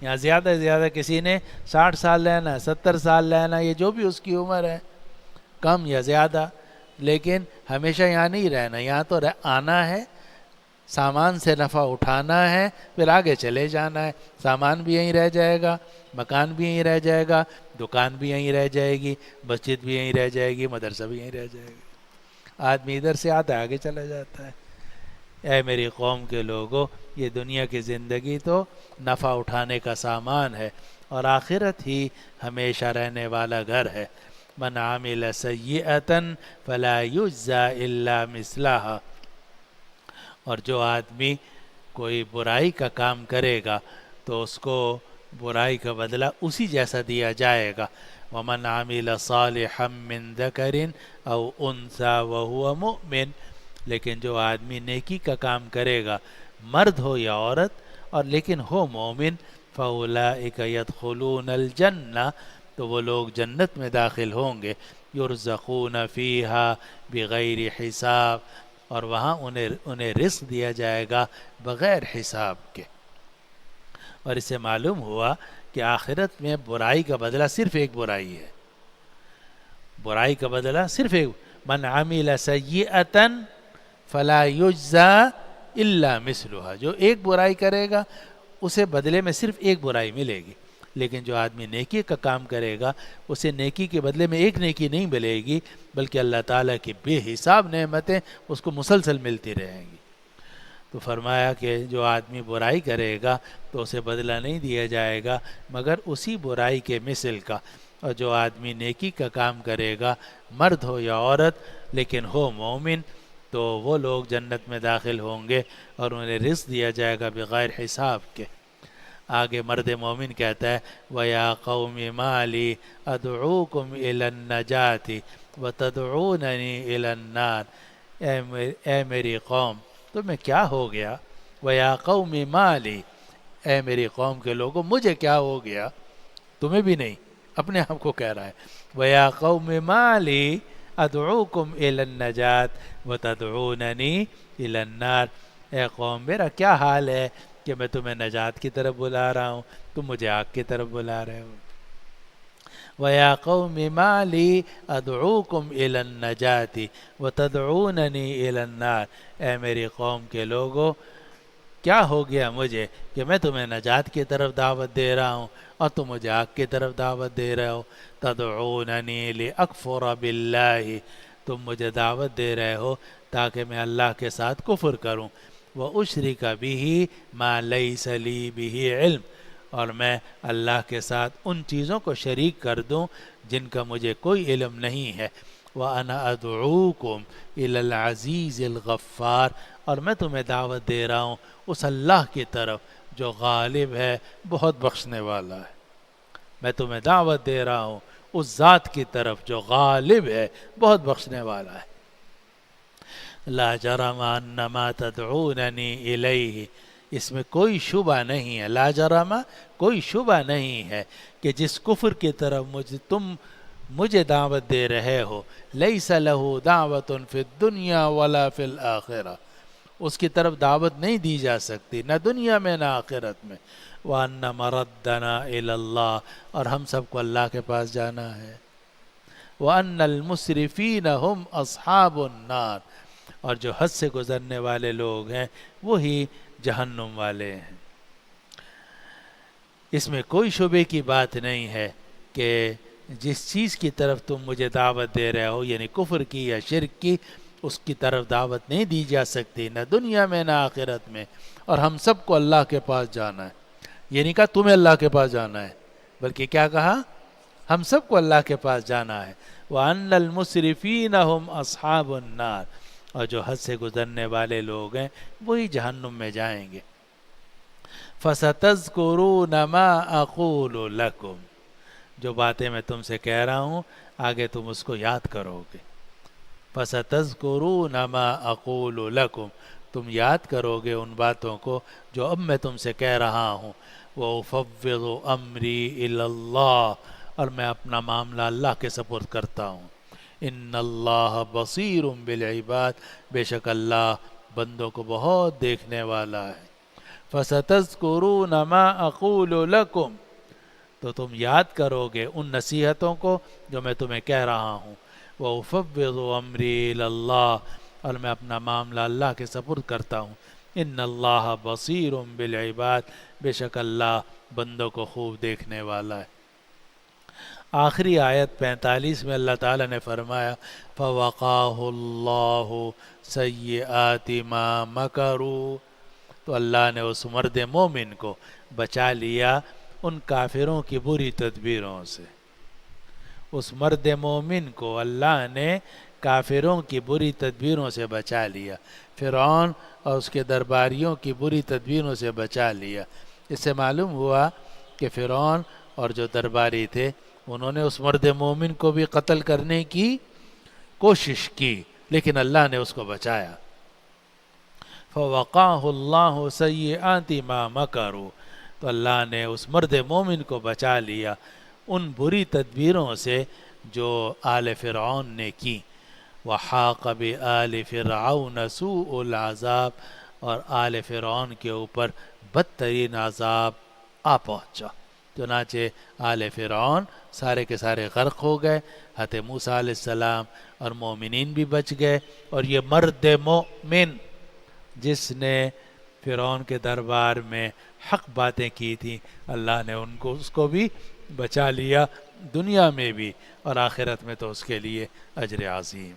یہاں زیادہ سے زیادہ کسی نے 60 سال رہنا ہے، 70 سال رہنا، یہ جو بھی اس کی عمر ہے، کم یا زیادہ، لیکن ہمیشہ یہاں نہیں رہنا۔ یہاں تو آنا ہے، سامان سے نفع اٹھانا ہے، پھر آگے چلے جانا ہے۔ سامان بھی یہیں رہ جائے گا، مکان بھی یہیں رہ جائے گا، دکان بھی یہیں رہ جائے گی، مسجد بھی یہیں رہ جائے گی، مدرسہ بھی یہیں رہ جائے گا۔ آدمی ادھر سے آتا ہے آگے چلا جاتا ہے۔ اے میری قوم کے لوگوں یہ دنیا کی زندگی تو نفع اٹھانے کا سامان ہے، اور آخرت ہی ہمیشہ رہنے والا گھر ہے۔ من عمل سیئۃ فلا یجزی الا مثلھا، اور جو آدمی کوئی برائی کا کام کرے گا تو اس کو برائی کا بدلہ اسی جیسا دیا جائے گا۔ ومن عمل صالحا من ذکر او انثی وہو مؤمن، لیکن جو آدمی نیکی کا کام کرے گا، مرد ہو یا عورت، اور لیکن ہو مومن، فاولئک یدخلون الجنہ، تو وہ لوگ جنت میں داخل ہوں گے۔ یرزقون فیہا بغیر حساب، اور وہاں انہیں رزق دیا جائے گا بغیر حساب کے۔ اور اس سے معلوم ہوا کہ آخرت میں برائی کا بدلہ صرف ایک برائی ہے، برائی کا بدلہ صرف ایک، من عمل سیئۃ فلا یجزی الا مثلھا، جو ایک برائی کرے گا اسے بدلے میں صرف ایک برائی ملے گی، لیکن جو آدمی نیکی کا کام کرے گا اسے نیکی کے بدلے میں ایک نیکی نہیں ملے گی، بلکہ اللہ تعالیٰ کی بے حساب نعمتیں اس کو مسلسل ملتی رہیں گی۔ تو فرمایا کہ جو آدمی برائی کرے گا تو اسے بدلہ نہیں دیا جائے گا مگر اسی برائی کے مثل کا، اور جو آدمی نیکی کا کام کرے گا، مرد ہو یا عورت لیکن ہو مومن، تو وہ لوگ جنت میں داخل ہوں گے اور انہیں رزق دیا جائے گا بغیر حساب کے۔ آگے مرد مومن کہتا ہے وَيَا قَوْمِ مَا لِي أَدْعُوكُمْ إِلَى النَّجَاةِ وَتَدْعُونَنِي إِلَى النَّارِ، اے میری قوم تمہیں کیا ہو گیا؟ وَيَا قَوْمِ مَا لِي، اے میری قوم کے لوگوں مجھے کیا ہو گیا؟ تمہیں بھی نہیں، اپنے آپ کو کہہ رہا ہے۔ وَيَا قَوْمِ مَا لِي أَدْعُوكُمْ إِلَى النَّجَاةِ وَتَدْعُونَنِي إِلَى النَّارِ، اے قوم میرا کیا حال ہے کہ میں تمہیں نجات کی طرف بلا رہا ہوں، تم مجھے آگ کی طرف بلا رہے ہو۔ وَيَا قَوْمِ مَا لِي أَدْعُوكُمْ إِلَى النَّجَاةِ وَتَدْعُونَنِي إِلَى النَّارِ، اے میری قوم کے لوگوں کیا ہو گیا مجھے کہ میں تمہیں نجات کی طرف دعوت دے رہا ہوں اور تم مجھے آگ کی طرف دعوت دے رہے ہو۔ تَدْعُونَنِي لِأَكْفُرَ بِاللَّهِ، تم مجھے دعوت دے رہے ہو تاکہ میں اللہ کے ساتھ کفر کروں۔ وَأُشْرِكَ بِهِ مَا لَيْسَ لِي بِهِ عِلْمٍ، اور میں اللہ کے ساتھ ان چیزوں کو شریک کر دوں جن کا مجھے کوئی علم نہیں ہے۔ وَأَنَا أَدْعُوكُمْ إِلَى الْعَزِيزِ الْغَفَّارِ، اور میں تمہیں دعوت دے رہا ہوں اس اللہ کی طرف جو غالب ہے بہت بخشنے والا ہے۔ میں تمہیں دعوت دے رہا ہوں اس ذات کی طرف جو غالب ہے بہت بخشنے والا ہے۔ لا جرم ان ما تدعوننی الیہ، اس میں کوئی شبہ نہیں ہے، لا جرم کوئی شبہ نہیں ہے کہ جس کفر کی طرف تم مجھے دعوت دے رہے ہو، لیس لہ دعوت فی الدنیا ولا فی الآخرہ، اس کی طرف دعوت نہیں دی جا سکتی نہ دنیا میں نہ آخرت میں، وَأَنَّ مَرَدَّنَا إِلَى اللَّهِ، اور ہم سب کو اللہ کے پاس جانا ہے، وَأَنَّ الْمُسْرِفِينَ هُمْ أَصْحَابُ النَّارِ، اور جو حد سے گزرنے والے لوگ ہیں وہی جہنم والے ہیں۔ اس میں کوئی شبے کی بات نہیں ہے کہ جس چیز کی طرف تم مجھے دعوت دے رہے ہو، یعنی کفر کی یا شرک کی، اس کی طرف دعوت نہیں دی جا سکتی نہ دنیا میں نہ آخرت میں، اور ہم سب کو اللہ کے پاس جانا ہے۔ یہ نہیں کہا تمہیں اللہ کے پاس جانا ہے، بلکہ کیا کہا؟ ہم سب کو اللہ کے پاس جانا ہے۔ وَأَنَّ الْمُسْرِفِينَ هُمْ أَصْحَابُ النَّارِ، اور جو حد سے گزرنے والے لوگ ہیں وہی جہنم میں جائیں گے۔ فَسَتَذْكُرُونَ مَا أَقُولُ لَكُمْ، جو باتیں میں تم سے کہہ رہا ہوں آگے تم اس کو یاد کرو گے۔ فَسَتَذْكُرُونَ مَا أَقُولُ لَكُمْ، تم یاد کرو گے ان باتوں کو جو اب میں تم سے کہہ رہا ہوں۔ وَأُفَوِّضُ أَمْرِي إِلَى اللَّهِ، اور میں اپنا معاملہ اللہ کے سپرد کرتا ہوں۔ إِنَّ اللَّهَ بَصِيرٌ بِالْعِبَادِ، بے شک اللہ بندوں کو بہت دیکھنے والا ہے۔ فَسَتَذْكُرُونَ مَا أَقُولُ لَكُمْ، تو تم یاد کرو گے ان نصیحتوں کو جو میں تمہیں کہہ رہا ہوں۔ وَأُفَوِّضُ أَمْرِي إِلَى اللَّهِ، اور میں اپنا معاملہ اللہ کے سپرد کرتا ہوں۔ إِنَّ اللَّهَ بَصِيرٌ بِالْعِبَادِ، بے شک اللہ بندوں کو خوب دیکھنے والا ہے۔ آخری آیت 45 میں اللہ تعالیٰ نے فرمایا فَوَقَاهُ اللَّهُ سَيِّئَاتِ مَا مَكَرُوا، تو اللہ نے اس مرد مومن کو بچا لیا ان کافروں کی بری تدبیروں سے۔ اس مرد مومن کو اللہ نے کافروں کی بری تدبیروں سے بچا لیا، فرعون اور اس کے درباریوں کی بری تدبیروں سے بچا لیا۔ اس سے معلوم ہوا کہ فرعون اور جو درباری تھے انہوں نے اس مرد مومن کو بھی قتل کرنے کی کوشش کی، لیکن اللہ نے اس کو بچایا۔ فَوَقَاهُ اللَّهُ سَيِّئَاتِ مَا مَكَرُوا، تو اللہ نے اس مرد مومن کو بچا لیا ان بری تدبیروں سے جو آل فرعون نے کی۔ وَحَاقَ بِآلِ فِرْعَوْنَ سُوءُ الْعَذَابِ، اور آل فرعون کے اوپر بدترین عذاب آ پہنچا۔ چنانچہ آل فرعون سارے کے سارے غرق ہو گئے، حضرت موسیٰ علیہ السلام اور مومنین بھی بچ گئے، اور یہ مرد مومن جس نے فرعون کے دربار میں حق باتیں کی تھیں، اللہ نے اس کو بھی بچا لیا، دنیا میں بھی اور آخرت میں تو اس کے لیے اجر عظیم۔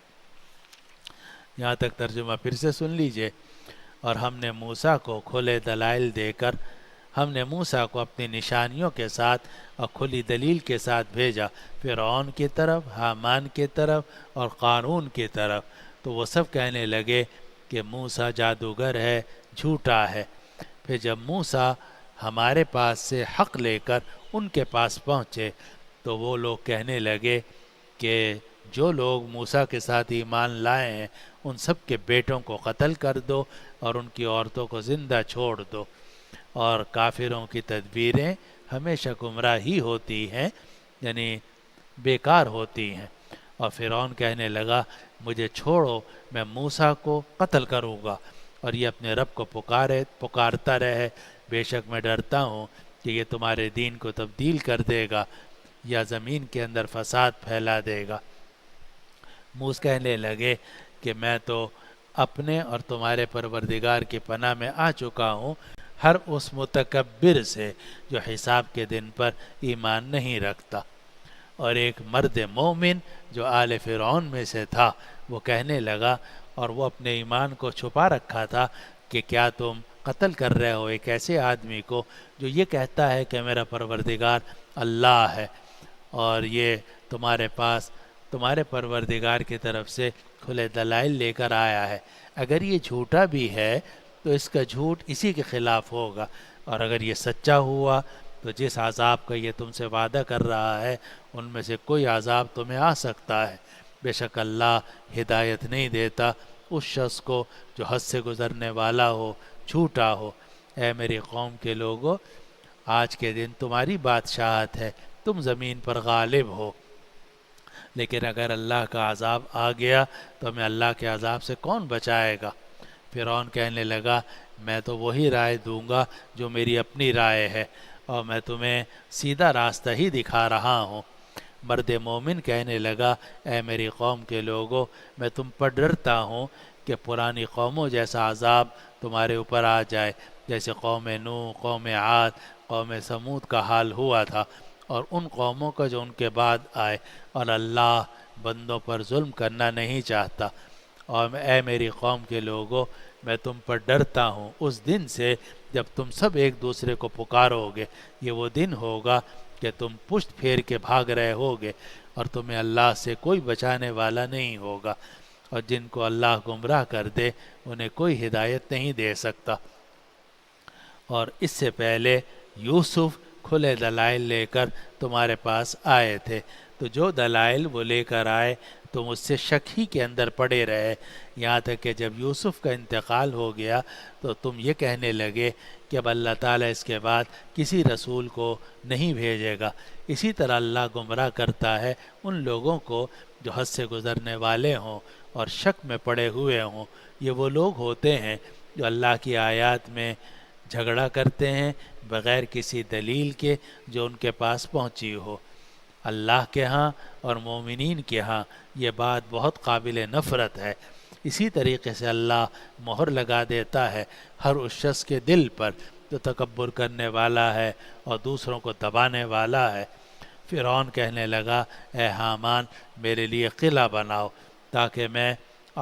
یہاں تک ترجمہ پھر سے سن لیجئے۔ اور ہم نے موسیٰ کو کھلے دلائل دے کر، ہم نے موسیٰ کو اپنی نشانیوں کے ساتھ اور کھلی دلیل کے ساتھ بھیجا فرعون کی طرف، حامان کی طرف اور قارون کی طرف، تو وہ سب کہنے لگے کہ موسیٰ جادوگر ہے، جھوٹا ہے۔ پھر جب موسیٰ ہمارے پاس سے حق لے کر ان کے پاس پہنچے تو وہ لوگ کہنے لگے کہ جو لوگ موسیٰ کے ساتھ ایمان لائے ہیں ان سب کے بیٹوں کو قتل کر دو اور ان کی عورتوں کو زندہ چھوڑ دو، اور کافروں کی تدبیریں ہمیشہ گمراہ ہی ہوتی ہیں، یعنی بیکار ہوتی ہیں۔ اور فرعون کہنے لگا مجھے چھوڑو، میں موسیٰ کو قتل کروں گا، اور یہ اپنے رب کو پکارتا رہے، بے شک میں ڈرتا ہوں کہ یہ تمہارے دین کو تبدیل کر دے گا یا زمین کے اندر فساد پھیلا دے گا۔ موسیٰ کہنے لگے کہ میں تو اپنے اور تمہارے پروردگار کی پناہ میں آ چکا ہوں ہر اس متکبر سے جو حساب کے دن پر ایمان نہیں رکھتا۔ اور ایک مرد مومن جو آل فرعون میں سے تھا وہ کہنے لگا، اور وہ اپنے ایمان کو چھپا رکھا تھا، کہ کیا تم قتل کر رہے ہو ایک ایسے آدمی کو جو یہ کہتا ہے کہ میرا پروردگار اللہ ہے، اور یہ تمہارے پاس تمہارے پروردگار کی طرف سے کھلے دلائل لے کر آیا ہے۔ اگر یہ جھوٹا بھی ہے تو اس کا جھوٹ اسی کے خلاف ہوگا، اور اگر یہ سچا ہوا تو جس عذاب کا یہ تم سے وعدہ کر رہا ہے ان میں سے کوئی عذاب تمہیں آ سکتا ہے۔ بے شک اللہ ہدایت نہیں دیتا اس شخص کو جو حد سے گزرنے والا ہو، جھوٹا ہو۔ اے میری قوم کے لوگو، آج کے دن تمہاری بادشاہت ہے، تم زمین پر غالب ہو، لیکن اگر اللہ کا عذاب آ گیا تو ہمیں اللہ کے عذاب سے کون بچائے گا؟ فرعون کہنے لگا میں تو وہی رائے دوں گا جو میری اپنی رائے ہے، اور میں تمہیں سیدھا راستہ ہی دکھا رہا ہوں۔ مرد مومن کہنے لگا اے میری قوم کے لوگو، میں تم پر ڈرتا ہوں کہ پرانی قوموں جیسا عذاب تمہارے اوپر آ جائے، جیسے قوم نوح، قوم عاد، قوم سمود کا حال ہوا تھا، اور ان قوموں کا جو ان کے بعد آئے، اور اللہ بندوں پر ظلم کرنا نہیں چاہتا۔ اور اے میری قوم کے لوگو، میں تم پر ڈرتا ہوں اس دن سے جب تم سب ایک دوسرے کو پکارو گے۔ یہ وہ دن ہوگا کہ تم پشت پھیر کے بھاگ رہے ہوگے، اور تمہیں اللہ سے کوئی بچانے والا نہیں ہوگا، اور جن کو اللہ گمراہ کر دے انہیں کوئی ہدایت نہیں دے سکتا۔ اور اس سے پہلے یوسف کھلے دلائل لے کر تمہارے پاس آئے تھے، تو جو دلائل وہ لے کر آئے تم اس سے شک ہی کے اندر پڑے رہے، یہاں تک کہ جب یوسف کا انتقال ہو گیا تو تم یہ کہنے لگے کہ اب اللہ تعالیٰ اس کے بعد کسی رسول کو نہیں بھیجے گا۔ اسی طرح اللہ گمراہ کرتا ہے ان لوگوں کو جو حد سے گزرنے والے ہوں اور شک میں پڑے ہوئے ہوں۔ یہ وہ لوگ ہوتے ہیں جو اللہ کی آیات میں جھگڑا کرتے ہیں بغیر کسی دلیل کے جو ان کے پاس پہنچی ہو۔ اللہ کے ہاں اور مومنین کے ہاں یہ بات بہت قابل نفرت ہے۔ اسی طریقے سے اللہ مہر لگا دیتا ہے ہر اس شخص کے دل پر جو تکبر کرنے والا ہے اور دوسروں کو دبانے والا ہے۔ فرعون کہنے لگا اے حامان، میرے لیے قلعہ بناؤ تاکہ میں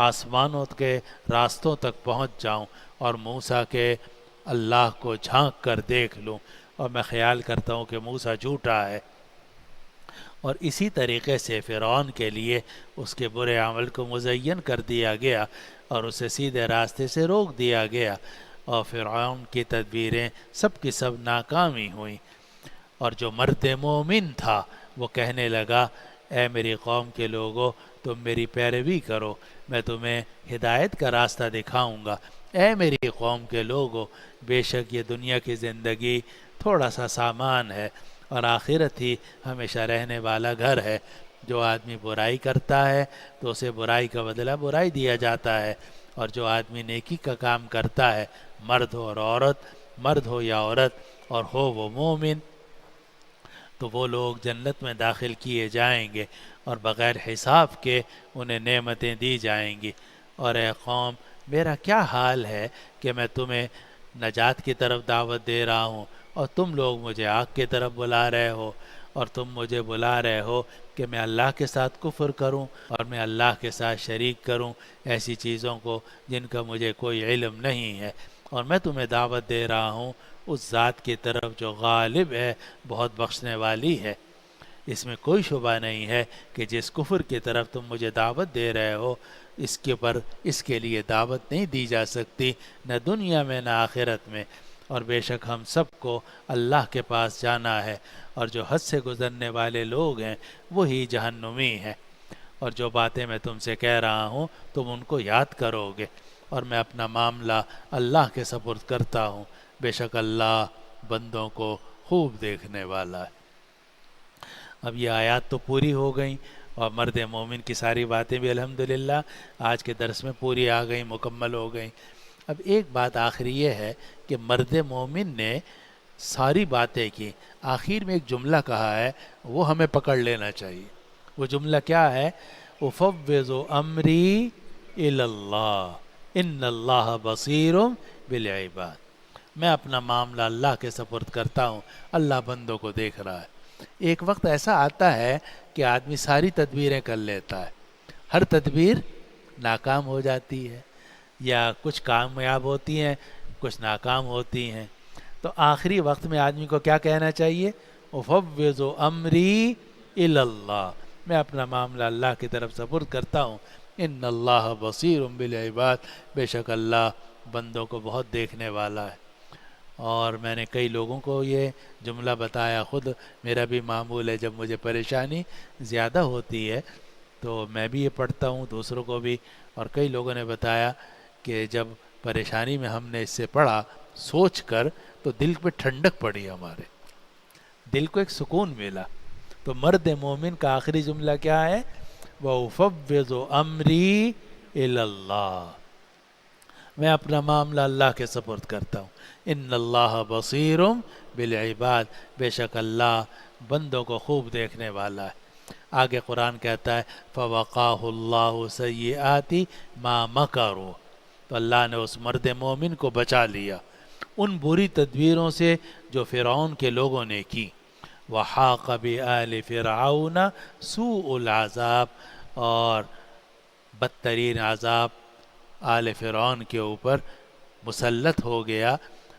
آسمانوں کے راستوں تک پہنچ جاؤں اور موسیٰ کے اللہ کو جھانک کر دیکھ لوں، اور میں خیال کرتا ہوں کہ موسیٰ جھوٹا ہے۔ اور اسی طریقے سے فرعون کے لیے اس کے برے عمل کو مزین کر دیا گیا اور اسے سیدھے راستے سے روک دیا گیا، اور فرعون کی تدبیریں سب کی سب ناکامی ہوئیں۔ اور جو مرد مومن تھا وہ کہنے لگا اے میری قوم کے لوگو، تم میری پیروی کرو، میں تمہیں ہدایت کا راستہ دکھاؤں گا۔ اے میری قوم کے لوگو، بے شک یہ دنیا کی زندگی تھوڑا سا سامان ہے، اور آخرت ہی ہمیشہ رہنے والا گھر ہے۔ جو آدمی برائی کرتا ہے تو اسے برائی کا بدلہ برائی دیا جاتا ہے، اور جو آدمی نیکی کا کام کرتا ہے، مرد ہو اور عورت، مرد ہو یا عورت، اور ہو وہ مومن، تو وہ لوگ جنت میں داخل کیے جائیں گے، اور بغیر حساب کے انہیں نعمتیں دی جائیں گی۔ اور اے قوم، میرا کیا حال ہے کہ میں تمہیں نجات کی طرف دعوت دے رہا ہوں اور تم لوگ مجھے آگ کی طرف بلا رہے ہو، اور تم مجھے بلا رہے ہو کہ میں اللہ کے ساتھ کفر کروں اور میں اللہ کے ساتھ شریک کروں ایسی چیزوں کو جن کا مجھے کوئی علم نہیں ہے۔ اور میں تمہیں دعوت دے رہا ہوں اس ذات کی طرف جو غالب ہے، بہت بخشنے والی ہے۔ اس میں کوئی شبہ نہیں ہے کہ جس کفر کی طرف تم مجھے دعوت دے رہے ہو، اس کے لیے دعوت نہیں دی جا سکتی، نہ دنیا میں نہ آخرت میں۔ اور بے شک ہم سب کو اللہ کے پاس جانا ہے، اور جو حد سے گزرنے والے لوگ ہیں وہی جہنمی ہیں۔ اور جو باتیں میں تم سے کہہ رہا ہوں تم ان کو یاد کرو گے، اور میں اپنا معاملہ اللہ کے سپرد کرتا ہوں، بے شک اللہ بندوں کو خوب دیکھنے والا ہے۔ اب یہ آیات تو پوری ہو گئیں، اور مرد مومن کی ساری باتیں بھی الحمدللہ آج کے درس میں پوری آ گئیں، مکمل ہو گئیں۔ اب ایک بات آخری یہ ہے کہ مرد مومن نے ساری باتیں کی، آخر میں ایک جملہ کہا ہے، وہ ہمیں پکڑ لینا چاہیے۔ وہ جملہ کیا ہے؟ افوض امری الی اللہ ان اللہ بصیر بالعباد۔ میں اپنا معاملہ اللہ کے سپرد کرتا ہوں، اللہ بندوں کو دیکھ رہا ہے۔ ایک وقت ایسا آتا ہے کہ آدمی ساری تدبیریں کر لیتا ہے، ہر تدبیر ناکام ہو جاتی ہے، یا کچھ کامیاب ہوتی ہیں، کچھ ناکام ہوتی ہیں۔ تو آخری وقت میں آدمی کو کیا کہنا چاہیے؟ افوض امری الی اللہ، میں اپنا معاملہ اللہ کی طرف سپرد کرتا ہوں، ان اللہ بصیر بالعباد، بے شک اللہ بندوں کو بہت دیکھنے والا ہے۔ اور میں نے کئی لوگوں کو یہ جملہ بتایا، خود میرا بھی معمول ہے، جب مجھے پریشانی زیادہ ہوتی ہے تو میں بھی یہ پڑھتا ہوں دوسروں کو بھی، اور کئی لوگوں نے بتایا کہ جب پریشانی میں ہم نے اس سے پڑھا سوچ کر تو دل پہ ٹھنڈک پڑی، ہمارے دل کو ایک سکون ملا۔ تو مرد مومن کا آخری جملہ کیا ہے؟ وَأُفَوِّضُ أَمْرِي إِلَى اللَّهِ، میں اپنا معاملہ اللہ کے سپرد کرتا ہوں۔ ان اللہ بصیر بالعباد، بے شک اللہ بندوں کو خوب دیکھنے والا ہے۔ آگے قرآن کہتا ہے فَوَقَاهُ اللَّهُ سَيِّئَاتِ مَا مَكَرُوا، تو اللہ نے اس مرد مومن کو بچا لیا ان بری تدبیروں سے جو فرعون کے لوگوں نے کی۔ وَحَاقَ بِآلِ فِرْعَوْنَ سُوءُ الْعَذَابِ، اور بدترین عذاب آل فرعون کے اوپر مسلط ہو گیا،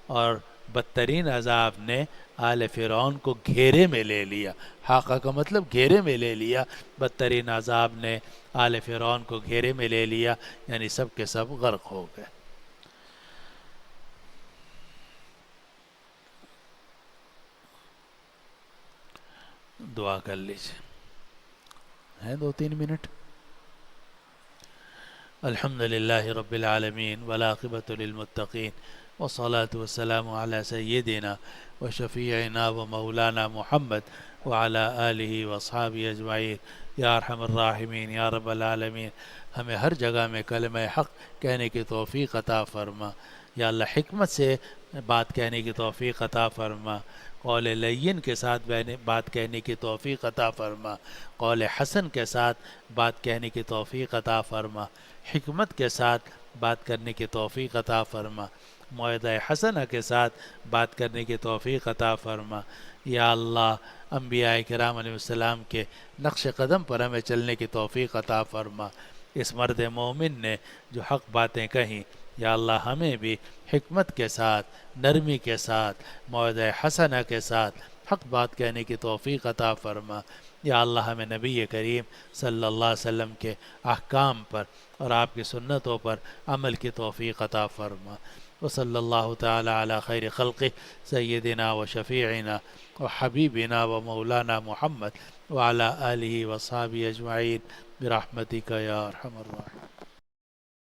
اور بدترین عذاب نے آل فرعون کو گھیرے میں لے لیا۔ حاقہ کا مطلب گھیرے میں لے لیا، بدترین عذاب نے آل فرعون کو گھیرے میں لے لیا، یعنی سب کے سب غرق ہو گئے۔ دعا کر لیجیے، ہیں 2-3 منٹ۔ الحمد للہ رب العالمین والعاقبۃ للمتقین والصلاة والسلام علی سیدنا و شفیعنا و مولانا محمد وعلی آلہ واصحابہ اجمعین۔ یا ارحم الراحمین یا رب العالمین، ہمیں ہر جگہ میں کلمہ حق کہنے کی توفیق عطا فرما۔ یا اللہ حکمت سے بات کہنے کی توفیق عطا فرما، قول لین کے ساتھ بات کہنے کی توفیق عطا فرما، قول حسن کے ساتھ بات کہنے کی توفیق عطا فرما، حکمت کے ساتھ بات کرنے کی توفیق عطا فرما، موعظہ حسنہ کے ساتھ بات کرنے کی توفیق عطا فرما۔ یا اللہ انبیاء کرام علیہ السلام کے نقش قدم پر ہمیں چلنے کی توفیق عطا فرما۔ اس مرد مومن نے جو حق باتیں کہیں، یا اللہ ہمیں بھی حکمت کے ساتھ، نرمی کے ساتھ، موعظہ حسنہ کے ساتھ حق بات کہنے کی توفیق عطا فرما۔ یا اللہ ہمیں نبی کریم صلی اللہ علیہ وسلم کے احکام پر اور آپ کی سنتوں پر عمل کی توفیق عطا فرما۔ وصلی اللہ تعالی علی خیر خلقہ سیدنا و شفیعنا و حبیبنا و مولانا محمد وعلی آلہ وصحبہ اجمعین برحمتک یا ارحم الراحمین۔